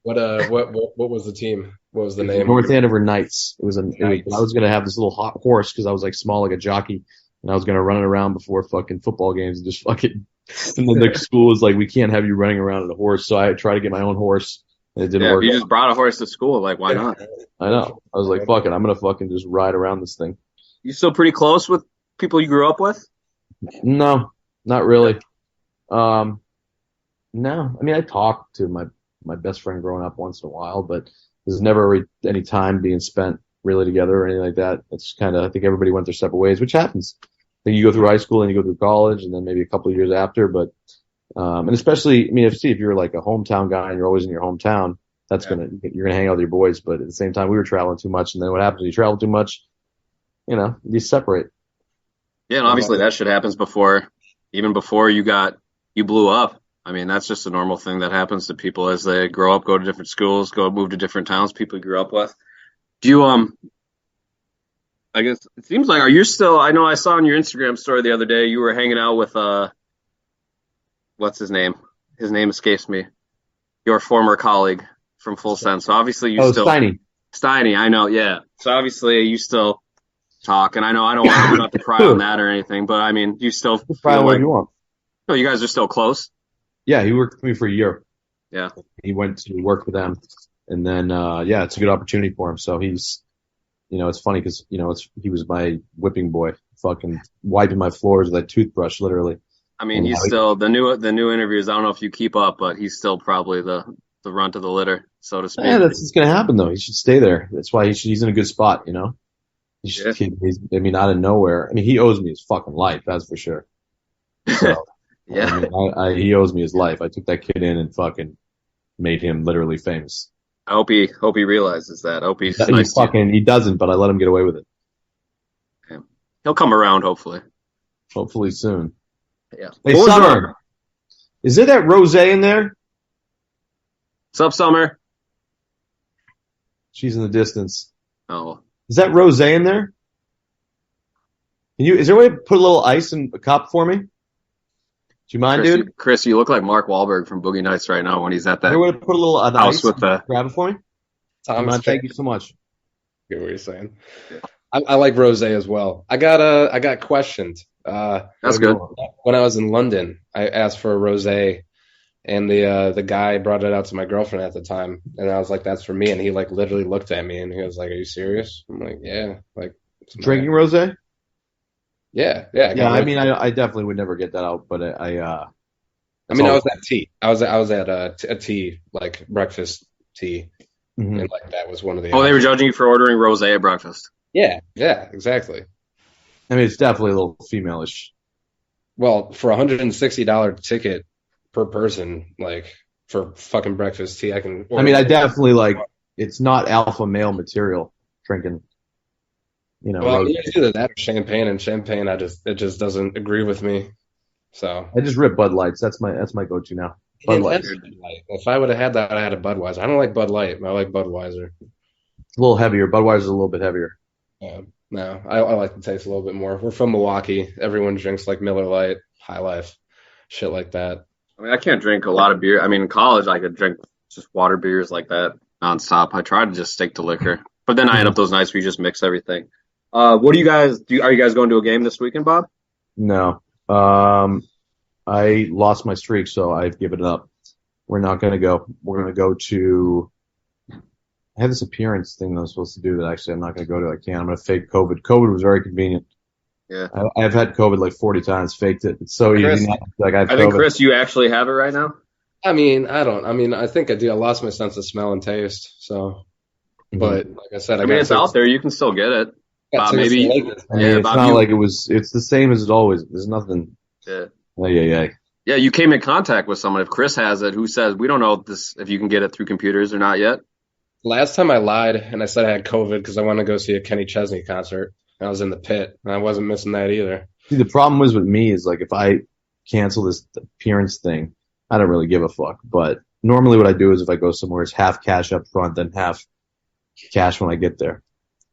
What was the team? What was the name? North Andover Knights. I Knights. was going to have this little hot horse because I was like small like a jockey, and I was going to run it around before fucking football games and just fucking. And then the school was like, we can't have you running around on a horse, so I tried to get my own horse. It didn't Yeah, if work you out. just brought a horse to school, like why not? I know. I was like, fuck it. I'm going to fucking just ride around this thing. You still pretty close with people you grew up with? No, not really. Um, no, I mean, I talk to my best friend growing up once in a while, but there's never any time being spent really together or anything like that. It's kind of, I think everybody went their separate ways, which happens. I think you go through high school and you go through college and then maybe a couple of years after, but, and especially, I mean, if you're like a hometown guy and you're always in your hometown, you're gonna hang out with your boys, but at the same time, we were traveling too much, and then what happens when you travel too much? You separate. Yeah, and obviously that shit happens even before you blew up. I mean, that's just a normal thing that happens to people as they grow up, go to different schools, move to different towns, people you grew up with. Do you, I guess it seems like, are you still, I know I saw on your Instagram story the other day, you were hanging out with, what's his name? His name escapes me. Your former colleague from Full Send. So obviously Steiny. Steiny, I know, yeah. So obviously you still talk, and I know I don't want to have to pry on that or anything, but I mean, you still feel like, you want. no, you guys are still close. Yeah, he worked with me for a year. Yeah. He went to work for them, and then yeah, it's a good opportunity for him. So he's, it's funny because he was my whipping boy, fucking wiping my floors with that toothbrush, literally. I mean, he's still the new interviews. I don't know if you keep up, but he's still probably the runt of the litter, so to speak. Yeah, that's gonna happen though. He should stay there. That's why he's in a good spot. He's I mean, out of nowhere. I mean, he owes me his fucking life, that's for sure. So Yeah. I mean, he owes me his life. I took that kid in and fucking made him literally famous. I hope he realizes that. I hope he's nice to you. He doesn't, but I let him get away with it. Yeah. He'll come around, hopefully. Hopefully soon. Yeah. Hey, Summer, is there that rosé in there? What's up, Summer? She's in the distance. Oh. Is that rosé in there? Is there a way to put a little ice in a cup for me? Do you mind, dude? Chris, you look like Mark Wahlberg from Boogie Nights right now when he's at that. Is there a way to put a little house ice with the. Grab it for me. Thank you so much. I get what you're saying. Yeah. I like rosé as well. I got questioned. That's good. When I was in London, I asked for a rosé, and the guy brought it out to my girlfriend at the time, and I was like, "That's for me," and he like literally looked at me and he was like, "Are you serious?" I'm like, "Yeah." Like drinking rosé. Yeah. I mean, I definitely would never get that out, but I was at tea. I was at a tea, like breakfast tea, mm-hmm. and like that was one of the. Oh, they were judging you for ordering rosé at breakfast. Yeah, exactly. I mean, it's definitely a little female-ish. Well, for $160 ticket per person, like for fucking breakfast tea, I can. I mean, I definitely like. It's not alpha male material drinking. Well, it's either that or champagne, and champagne, it just doesn't agree with me. So I just rip Bud Lights. That's my go-to now. Bud Light. If I would have had that, I had a Budweiser. I don't like Bud Light. I like Budweiser. It's a little heavier. Budweiser's a little bit heavier. No, I like the taste a little bit more. We're from Milwaukee. Everyone drinks like Miller Lite, High Life, shit like that. I mean, I can't drink a lot of beer. I mean, in college, I could drink just water beers like that nonstop. I try to just stick to liquor, but then I end up those nights where you just mix everything. What do you guys do? Are you guys going to a game this weekend, Bob? No. I lost my streak, so I've given it up. We're not going to go. We're going to go to. I had this appearance thing that I was supposed to do that actually I'm not going to go to. I can't. I'm going to fake COVID. COVID was very convenient. Yeah. I've had COVID like 40 times. Faked it. It's so Chris, easy. Like I think, Chris, you actually have it right now? I mean, I think I do. I lost my sense of smell and taste. So, but like I said, it's out there. You can still get it. Maybe. It's not like it was. It's the same as it always. There's nothing. Yeah. Yeah. You came in contact with someone. If Chris has it, who says we don't know if you can get it through computers or not yet. Last time I lied and I said I had COVID because I wanted to go see a Kenny Chesney concert. And I was in the pit and I wasn't missing that either. See, the problem was with me is like if I cancel this appearance thing, I don't really give a fuck. But normally what I do is if I go somewhere, it's half cash up front, then half cash when I get there.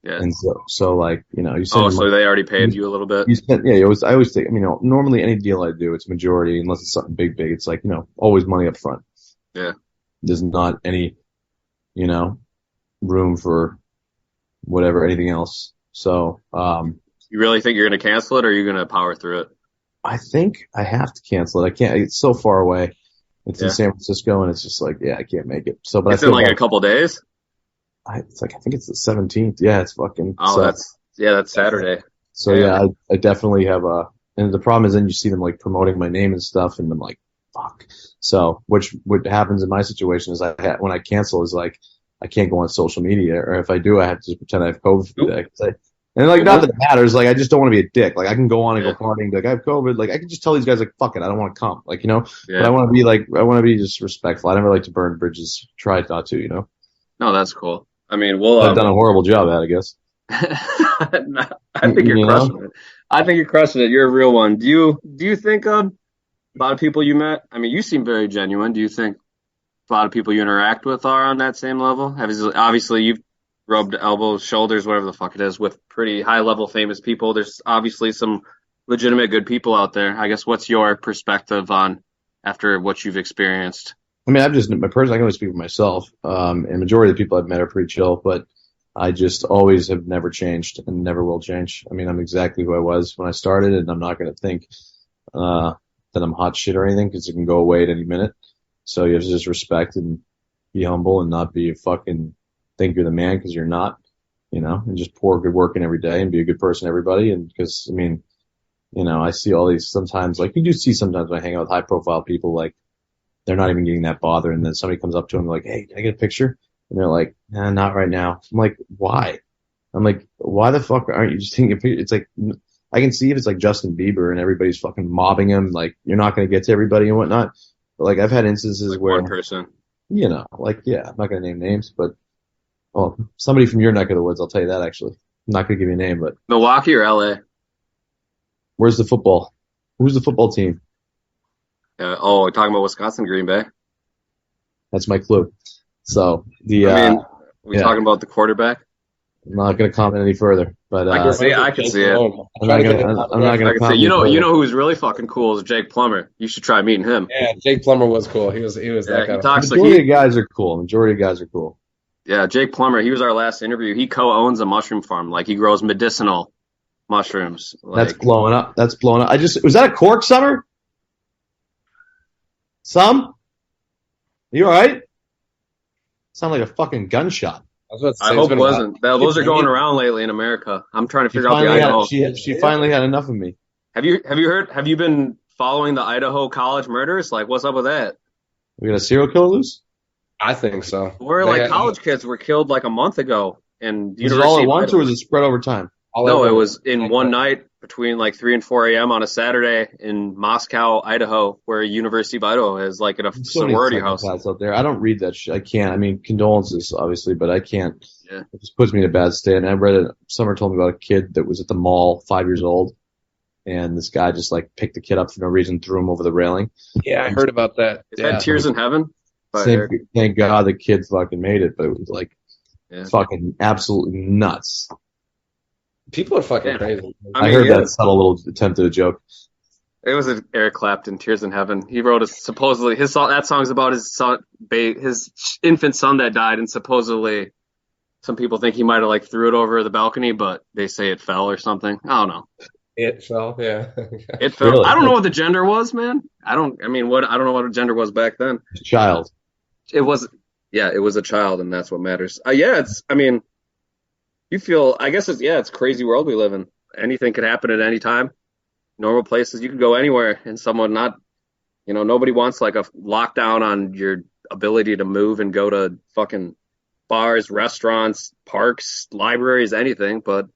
Yeah. And so like, you send so they already paid you a little bit? I always think, normally any deal I do, it's majority, unless it's something big. It's like, always money up front. Yeah. There's not any, room for whatever, anything else. So, you really think you're going to cancel it or are you going to power through it? I think I have to cancel it. I can't, it's so far away. It's Yeah. in San Francisco, and it's just like, yeah, I can't make it. So, but It's I in feel like bad. a couple days. I think it's the 17th. Yeah, it's fucking. Oh, So, that's Saturday. so Damn. yeah, I definitely have and the problem is then you see them like promoting my name and stuff, and I'm like, fuck. So, what happens in my situation is when I cancel is like, I can't go on social media, or if I do, I have to just pretend I have COVID for the day. 'Cause and like, not that it matters. Like, I just don't want to be a dick. Like, I can go on and Yeah. go partying, and be like, I have COVID. Like, I can just tell these guys like, fuck it, I don't want to come. Like, you know. Yeah. But I want to be just respectful. I never like to burn bridges. Try not to, you know. No, that's cool. I mean, I've done a horrible job at it, I guess. I think you're You know? crushing it. I think you're crushing it. You're a real one. Do you think a lot of people you met? I mean, you seem very genuine. Do you think a lot of people you interact with are on that same level? Obviously, you've rubbed elbows, shoulders, whatever the fuck it is, with pretty high level famous people. There's obviously some legitimate good people out there. I guess what's your perspective on after what you've experienced? I mean, I can only speak for myself. And majority of the people I've met are pretty chill, but I just always have never changed and never will change. I mean, I'm exactly who I was when I started, and I'm not going to think that I'm hot shit or anything because it can go away at any minute. So you have to just respect and be humble and not be a fucking think you're the man because you're not, you know, and just pour good work in every day and be a good person to everybody. And because, I mean, you know, I see all these sometimes, like you do see sometimes when I hang out with high profile people, like they're not even getting that bothered. And then somebody comes up to them like, hey, can I get a picture? And they're like, nah, not right now. I'm like, why? I'm like, why the fuck aren't you just taking a picture? It's like, I can see if it's like Justin Bieber and everybody's fucking mobbing him. Like, you're not going to get to everybody and whatnot. But like, I've had instances Like where, one person. you know, like, yeah, I'm not going to name names, but, well, somebody from your neck of the woods, I'll tell you that actually. I'm not going to give you a name, but Milwaukee or LA? where's the football? Who's the football team? We're talking about Wisconsin, Green Bay. That's my clue. So I mean, we yeah. talking about the quarterback? I'm not going to comment any further, but I can see it. I'm not going to comment. You know who's really fucking cool is Jake Plummer. You should try meeting him. Yeah, Jake Plummer was cool. He was that guy. Majority of guys are cool. Yeah, Jake Plummer. He was our last interview. He co-owns a mushroom farm. Like he grows medicinal mushrooms. Like, That's blowing up. Was that a cork, Summer? Some? You all right? Sound like a fucking gunshot. I hope it wasn't. Those are going around lately in America. I'm trying to figure out the Idaho. She finally had enough of me. Have you been following the Idaho college murders? Like, what's up with that? We got a serial killer loose? I think so. Where college kids were killed like a month ago in Was it all at once or was it spread over time? No, it was in one night between like 3 and 4 a.m. on a Saturday in Moscow, Idaho, where University of Idaho is like at a sorority house. Out there. I don't read that shit. I can't. I mean, condolences, obviously, but I can't. Yeah. It just puts me in a bad state. And I read it. Summer told me about a kid that was at the mall, 5 years old, and this guy just like picked the kid up for no reason, threw him over the railing. Yeah, I heard about that. Is that Tears in Heaven? Thank God the kid fucking made it, but it was like fucking absolutely nuts. People are fucking crazy. I heard that subtle little attempt at a joke. It was Eric Clapton, Tears in Heaven. He wrote supposedly his song. That song's about his infant son that died, and supposedly some people think he might have like threw it over the balcony, but they say it fell or something. I don't know. It fell, yeah. It fell. Really? I don't know what the gender was, man. I don't know what a gender was back then. Child. It was a child, and that's what matters. You feel, I guess it's a crazy world we live in. Anything could happen at any time. Normal places, you can go anywhere and nobody wants like a lockdown on your ability to move and go to fucking bars, restaurants, parks, libraries, anything, but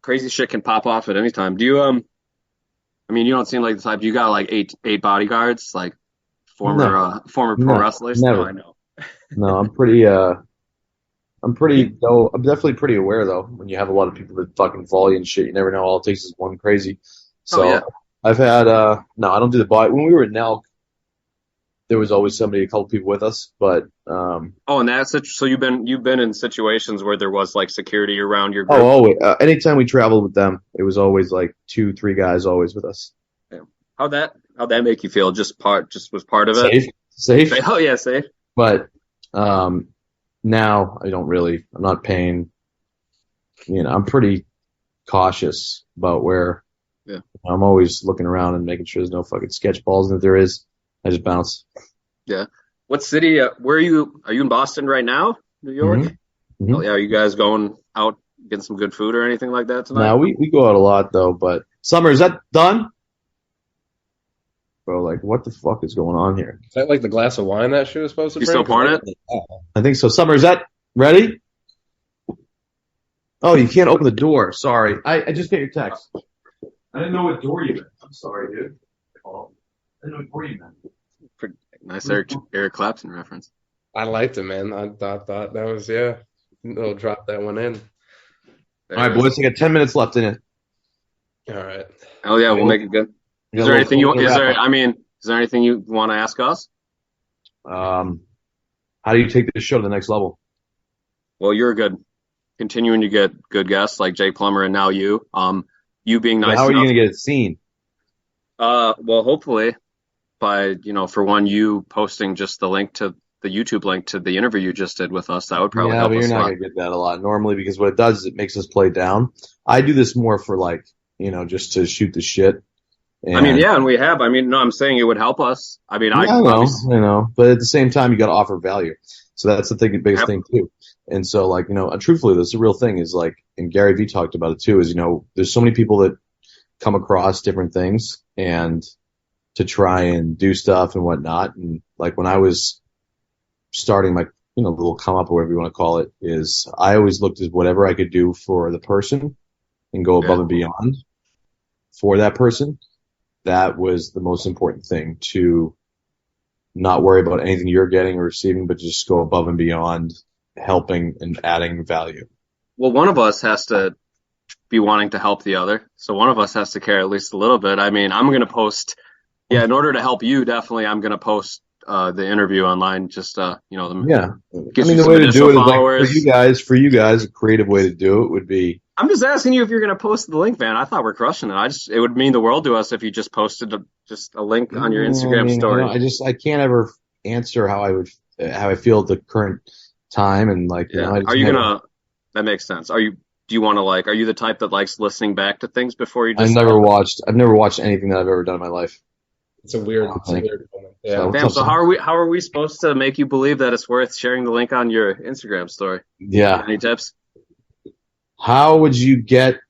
crazy shit can pop off at any time. Do you, you don't seem like the type, you got like eight bodyguards, like former pro wrestlers? Never. No, I know. No, I'm definitely pretty aware though. When you have a lot of people that fucking volley and shit, you never know. All it takes is one crazy. So I've had no, I don't do the body. When we were at NELK, there was always a couple people with us, but and that's it. So you've been in situations where there was like security around your group. Oh, always. Anytime we traveled with them, it was always like 2-3 guys always with us. Yeah. How'd that make you feel? Just was part of it. Safe. Oh yeah, safe. But now I'm not paying. I'm pretty cautious about where. Yeah. I'm always looking around and making sure there's no fucking sketch balls, and if there is, I just bounce. Yeah. What city? Where are you? Are you in Boston right now? New York? Mm-hmm. Oh, Mm-hmm. yeah. Are you guys going out getting some good food or anything like that tonight? Now we go out a lot though, but Summer, is that done? Bro, like what the fuck is going on here? Is that like the glass of wine that she was supposed to You bring? still 'Cause pouring it? I think so. Summer, is that ready? Oh, you can't open the door. Sorry. I just got your text. I didn't know what door you meant. I'm sorry, dude. Oh, I didn't know what door you meant. Pretty nice Eric Clapton reference. I liked it, man. I thought that was, yeah. They'll drop that one in. There All right, it is. boys, I got 10 minutes left in it. All right. Oh yeah, we'll make it good. Is there anything you? Is there? I mean, is there anything you want to ask us? How do you take this show to the next level? Well, you're good. Continuing to get good guests like Jay Plummer and now you. You being But nice how are you enough. going to get it seen? Well, hopefully by for one, you posting just the link to the YouTube link to the interview you just did with us. That would probably Yeah, help but you're us a not lot. going to get that a lot normally because what it does is it makes us play down. I do this more for like, just to shoot the shit. I mean, And yeah, and we have. I mean, no, I'm saying it would help us. I mean, yeah, I know, but at the same time, you got to offer value. So that's the biggest thing too. And so, like, truthfully, this is the real thing is like, and Gary Vee talked about it too, is, there's so many people that come across different things and to try and do stuff and whatnot. And like when I was starting my, little come up or whatever you want to call it, is I always looked at whatever I could do for the person and go above and beyond for that person. That was the most important thing, to not worry about anything you're getting or receiving, but just go above and beyond helping and adding value. Well, one of us has to be wanting to help the other. So one of us has to care at least a little bit. I mean, I'm going to post, in order to help you, definitely, I'm going to post the interview online. Just, Yeah. Get the way to do it is like for you guys, a creative way to do it would be. I'm just asking you if you're going to post the link, man. I thought we're crushing it. It would mean the world to us if you just posted just a link on your Instagram story. I can't ever answer how I feel at the current time. And like, are you going to, that makes sense. Do you want to are you the type that likes listening back to things before you just? I've never watched anything that I've ever done in my life. It's a weird moment. Yeah. Damn, so how are we supposed to make you believe that it's worth sharing the link on your Instagram story? Yeah. Any tips? How would you get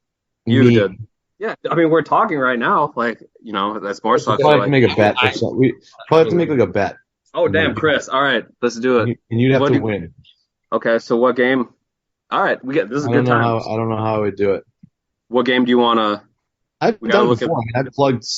me? Good. Yeah, I mean, we're talking right now. That's more stuff. Probably have to make a bet. We probably have to make like a bet. Oh, damn, Chris. All right, let's do it. And you'd have to win. Okay, so what game? All right, this is a good time. I don't know how I would do it. What game do you want to? I've done it before.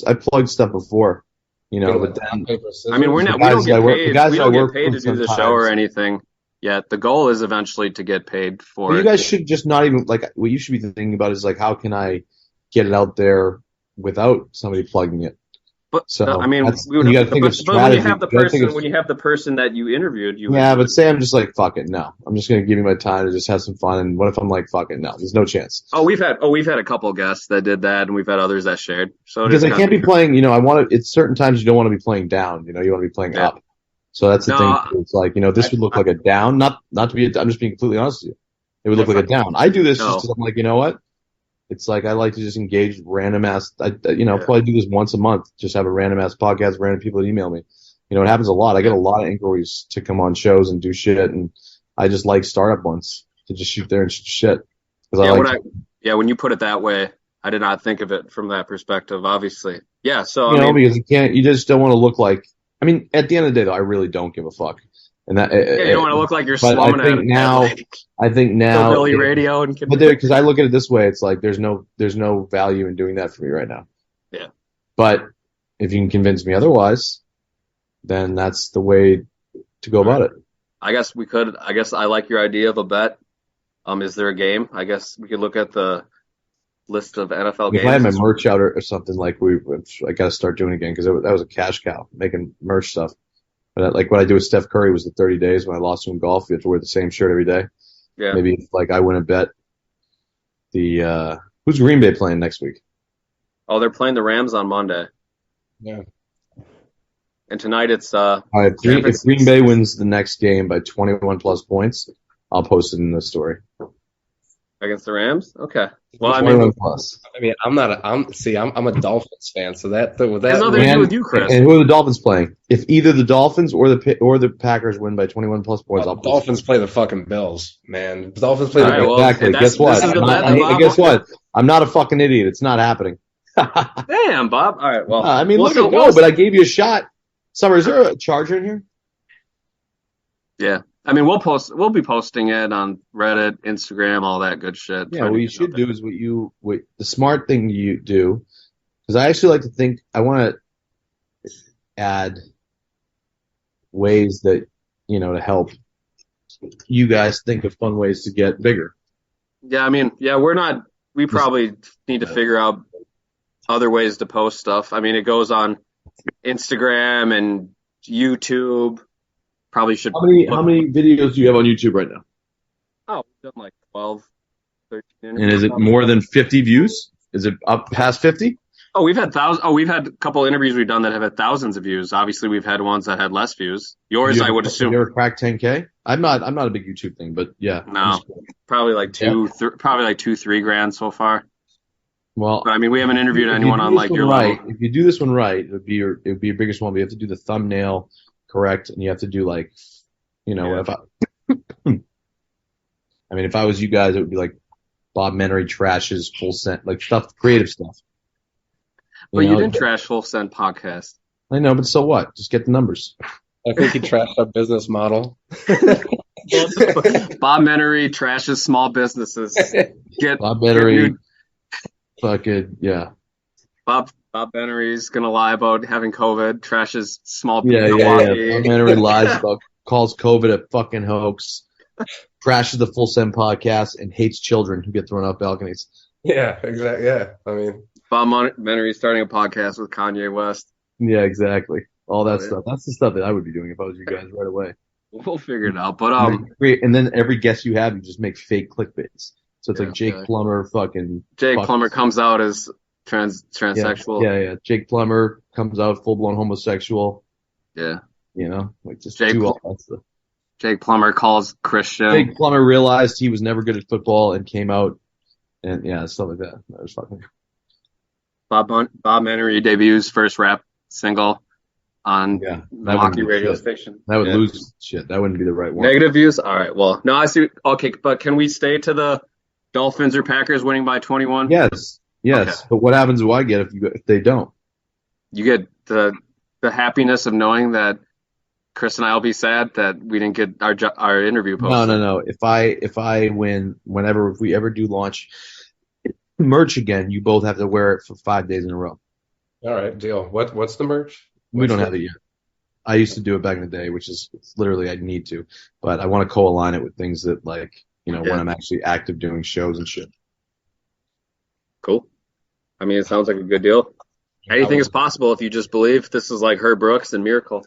I plugged stuff before. But then we don't get paid. We don't get paid to do the show or anything yet. The goal is eventually to get paid for it. You guys should just not even what you should be thinking about is how can I get it out there without somebody plugging it. But so you got to think of strategy. When you have the person that you interviewed, but say I'm just fuck it, no. I'm just gonna give you my time to just have some fun. And what if I'm fuck it, no? There's no chance. We've had a couple of guests that did that, and we've had others that shared. So because I can't be playing, I want to. It's certain times you don't want to be playing down. You want to be playing up. So that's the thing. It's this would look like a down. Not to be. I'm just being completely honest with you. It would look like a down. I do this just because I'm you know what? It's I like to just engage random ass. Probably do this once a month. Just have a random ass podcast, random people that email me. It happens a lot. I get a lot of inquiries to come on shows and do shit, and I just like startup ones to just shoot there and shoot shit. When you put it that way, I did not think of it from that perspective. Obviously, yeah. So because you just don't want to look like. I mean, at the end of the day, though, I really don't give a fuck. And that you don't want to look like you're slumming I think now Billy Radio and because I look at it this way, it's there's no value in doing that for me right now. Yeah. But if you can convince me otherwise, then that's the way to go about it. I guess I like your idea of a bet. Is there a game? I guess we could look at the list of NFL games. If I had my merch out or something I got to start doing again because that was a cash cow, making merch stuff. But what I do with Steph Curry was the 30 days when I lost to him in golf. You have to wear the same shirt every day. Yeah. Maybe if, I win a bet. Who's Green Bay playing next week? Oh, they're playing the Rams on Monday. Yeah. And tonight it's all right, if Green Bay wins the next game by 21 plus points, I'll post it in the story. Against the Rams? Okay. Well, I mean, 21 plus. I mean, I'm a Dolphins fan, so that with has that nothing to do with you, Chris. And who are the Dolphins playing? If either the Dolphins or the Packers win by 21 plus points, I'll Dolphins play the fucking Bills, man. The Dolphins play All the right, Bills. well, exactly. that's- Guess what? this is the bet, Bob. Guess what? I'm not a fucking idiot. It's not happening. Damn, Bob. All right. Well, I mean, we'll look see- at no, but I gave you a shot. Summer, is there a charger in here? Yeah. I mean, we'll be posting it on Reddit, Instagram, all that good shit. Yeah, what you should do is what the smart thing you do, because I actually like to think I want to add ways that to help you guys think of fun ways to get bigger. Yeah, I mean, we probably need to figure out other ways to post stuff. I mean, it goes on Instagram and YouTube. Probably should. How many videos do you have on YouTube right now? Oh, we've done like 12, 13. And is it more than 50 views? Is it up past 50? Oh, we've had thousands. Oh, we've had a couple interviews we've done that have had thousands of views. Obviously, we've had ones that had less views. Yours, I would assume. You ever cracked 10K? I'm not a big YouTube thing, but yeah. No, probably like probably like 2-3 grand so far. Well, But, I mean, we haven't interviewed anyone on like your level. If you do this one right, it would be your biggest one. But you have to do the thumbnail correct, and you have to do like, if I was you guys, it would be like Bob Menery trashes full scent, like stuff, creative stuff. But you didn't trash Full Send podcast. I know, but so what? Just get the numbers. I think he trashed our business model. Bob Menery trashes small businesses. Bob Menery, fucking yeah. Bob Menery's gonna lie about having COVID. Trashes small people. Yeah. Bob Menery lies about, calls COVID a fucking hoax. Trashes the Full Send podcast and hates children who get thrown off balconies. Yeah, exactly. Yeah, I mean, Bob Menery starting a podcast with Kanye West. Yeah, exactly. All that stuff. That's the stuff that I would be doing if I was you guys right away. We'll figure it out. But and then every guest you have, you just make fake clickbaits. So it's like Jake Plummer, Jake Plummer comes out as transsexual. Yeah. Jake Plummer comes out full blown homosexual. Yeah. Just Jake, do all that stuff. Jake Plummer calls Christian. Jake Plummer realized he was never good at football and came out and stuff like that. That was fucking. Bob Menery debuts first rap single on Milwaukee radio station. That would lose shit. That wouldn't be the right one. Negative views? All right. Well, no, I see. Okay, but can we stay to the Dolphins or Packers winning by 21? Yes. Okay. But what happens do I get if they don't? You get the happiness of knowing that Chris and I will be sad that we didn't get our interview posted. No. If I win, if we ever do launch merch again, you both have to wear it for 5 days in a row. All right, deal. What's the merch? We don't have it yet. I used to do it back in the day, which is literally I need to, but I want to co-align it with things that when I'm actually active doing shows and shit. Cool. I mean, it sounds like a good deal. Anything is possible if you just believe. This is like Herb Brooks and Miracle.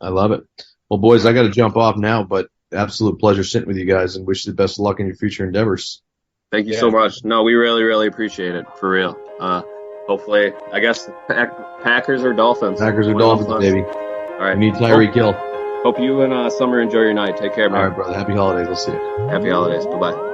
I love it. Well, boys, I got to jump off now, but absolute pleasure sitting with you guys and wish you the best of luck in your future endeavors. Thank you so much. No, we really, really appreciate it. For real. Hopefully, I guess Packers or Dolphins. Packers or Dolphins, baby. All right. We need Tyreek Hill. Hope you and Summer enjoy your night. Take care, man. All right, brother. Happy holidays. We'll see you. Happy holidays. Bye-bye.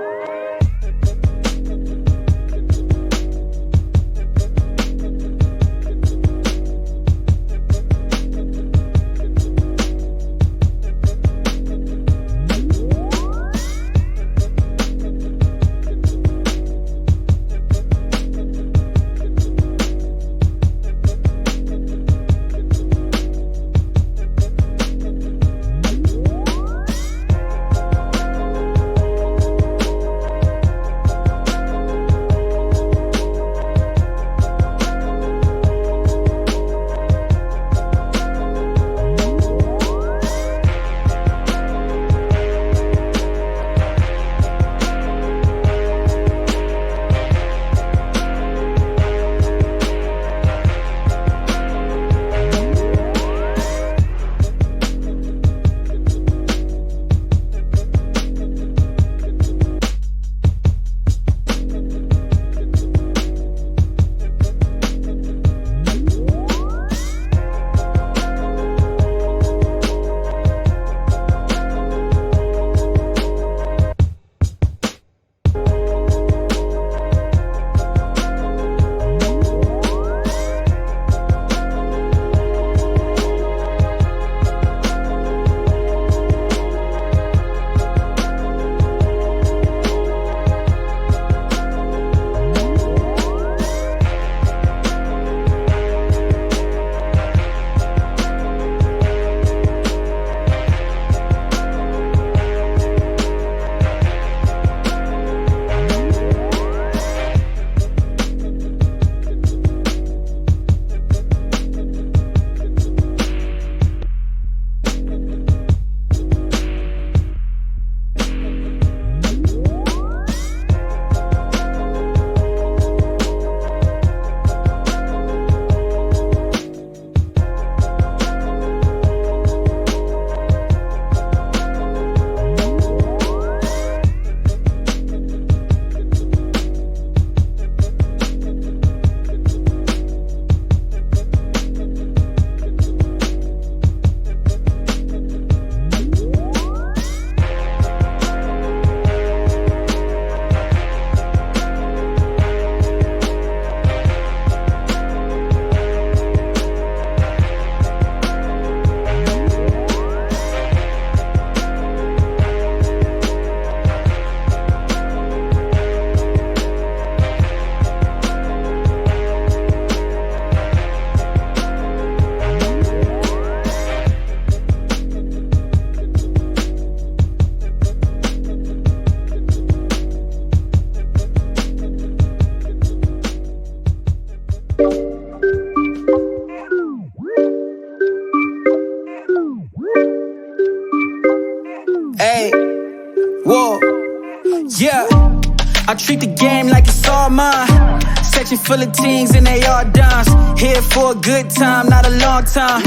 full of teens and they all dimes. Here for a good time, not a long time.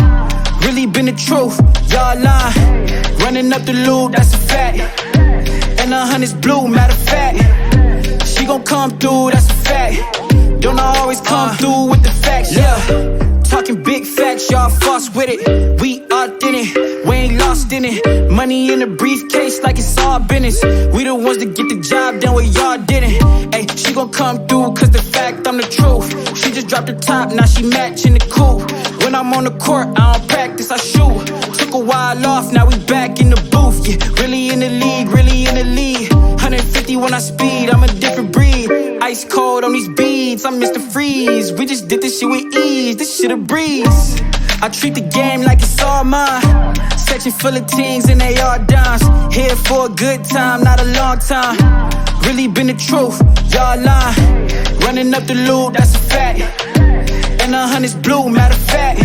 Really been the truth, y'all lying. Running up the loot, that's a fact. And 100's blue, matter of fact. She gon' come through, that's a fact. Don't I always come through with the facts, yeah. Talking big facts, y'all fuss with it. We authentic, we ain't lost in it. Money in a briefcase like it's all business. We the ones that get the job done where y'all didn't. Ay, she gon' come through cause the fact I'm the truth. She just dropped the top, now she matching the coupe. When I'm on the court, I don't practice, I shoot. Took a while off, now we back in the booth. Yeah, really in the league, really in the league. 150 when I speed, I'm a different breed. Ice cold on these beats, I'm Mr. Freeze. We just did this shit with ease, this shit a breeze. I treat the game like it's all mine. Section full of teens and they all dimes. Here for a good time, not a long time. Really been the truth, y'all lying. Running up the loot, that's a fact. And 100's blue, matter of fact.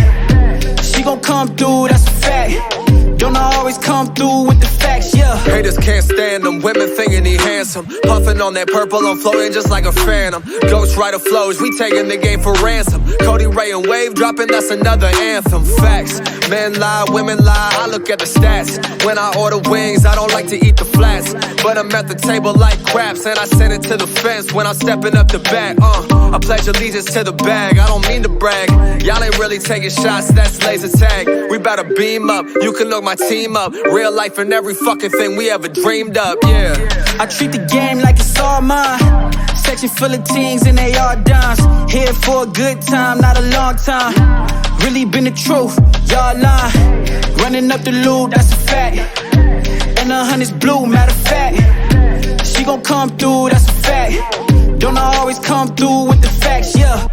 She gon' come through, that's a fact. Don't I always come through with the facts, yeah. Haters can't stand them, women thinking he handsome. Puffin' on that purple, I'm floating just like a phantom. Ghost Rider flows, we taking the game for ransom. Cody Ray and Wave dropping, that's another anthem. Facts, men lie, women lie, I look at the stats. When I order wings, I don't like to eat the flats. But I'm at the table like craps, and I send it to the fence when I'm stepping up the bat. I pledge allegiance to the bag, I don't mean to brag. Y'all ain't really taking shots, that's laser tag. We bout to beam up, you can look my team up. Real life and every fucking thing we ever dreamed up, yeah. I treat the game like it's all mine. Section full of teens and they all dimes. Here for a good time, not a long time. Really been the truth, y'all lying. Running up the loot, that's a fact. And 100's blue, matter of fact. She gon' come through, that's a fact. Don't I always come through with the facts, yeah.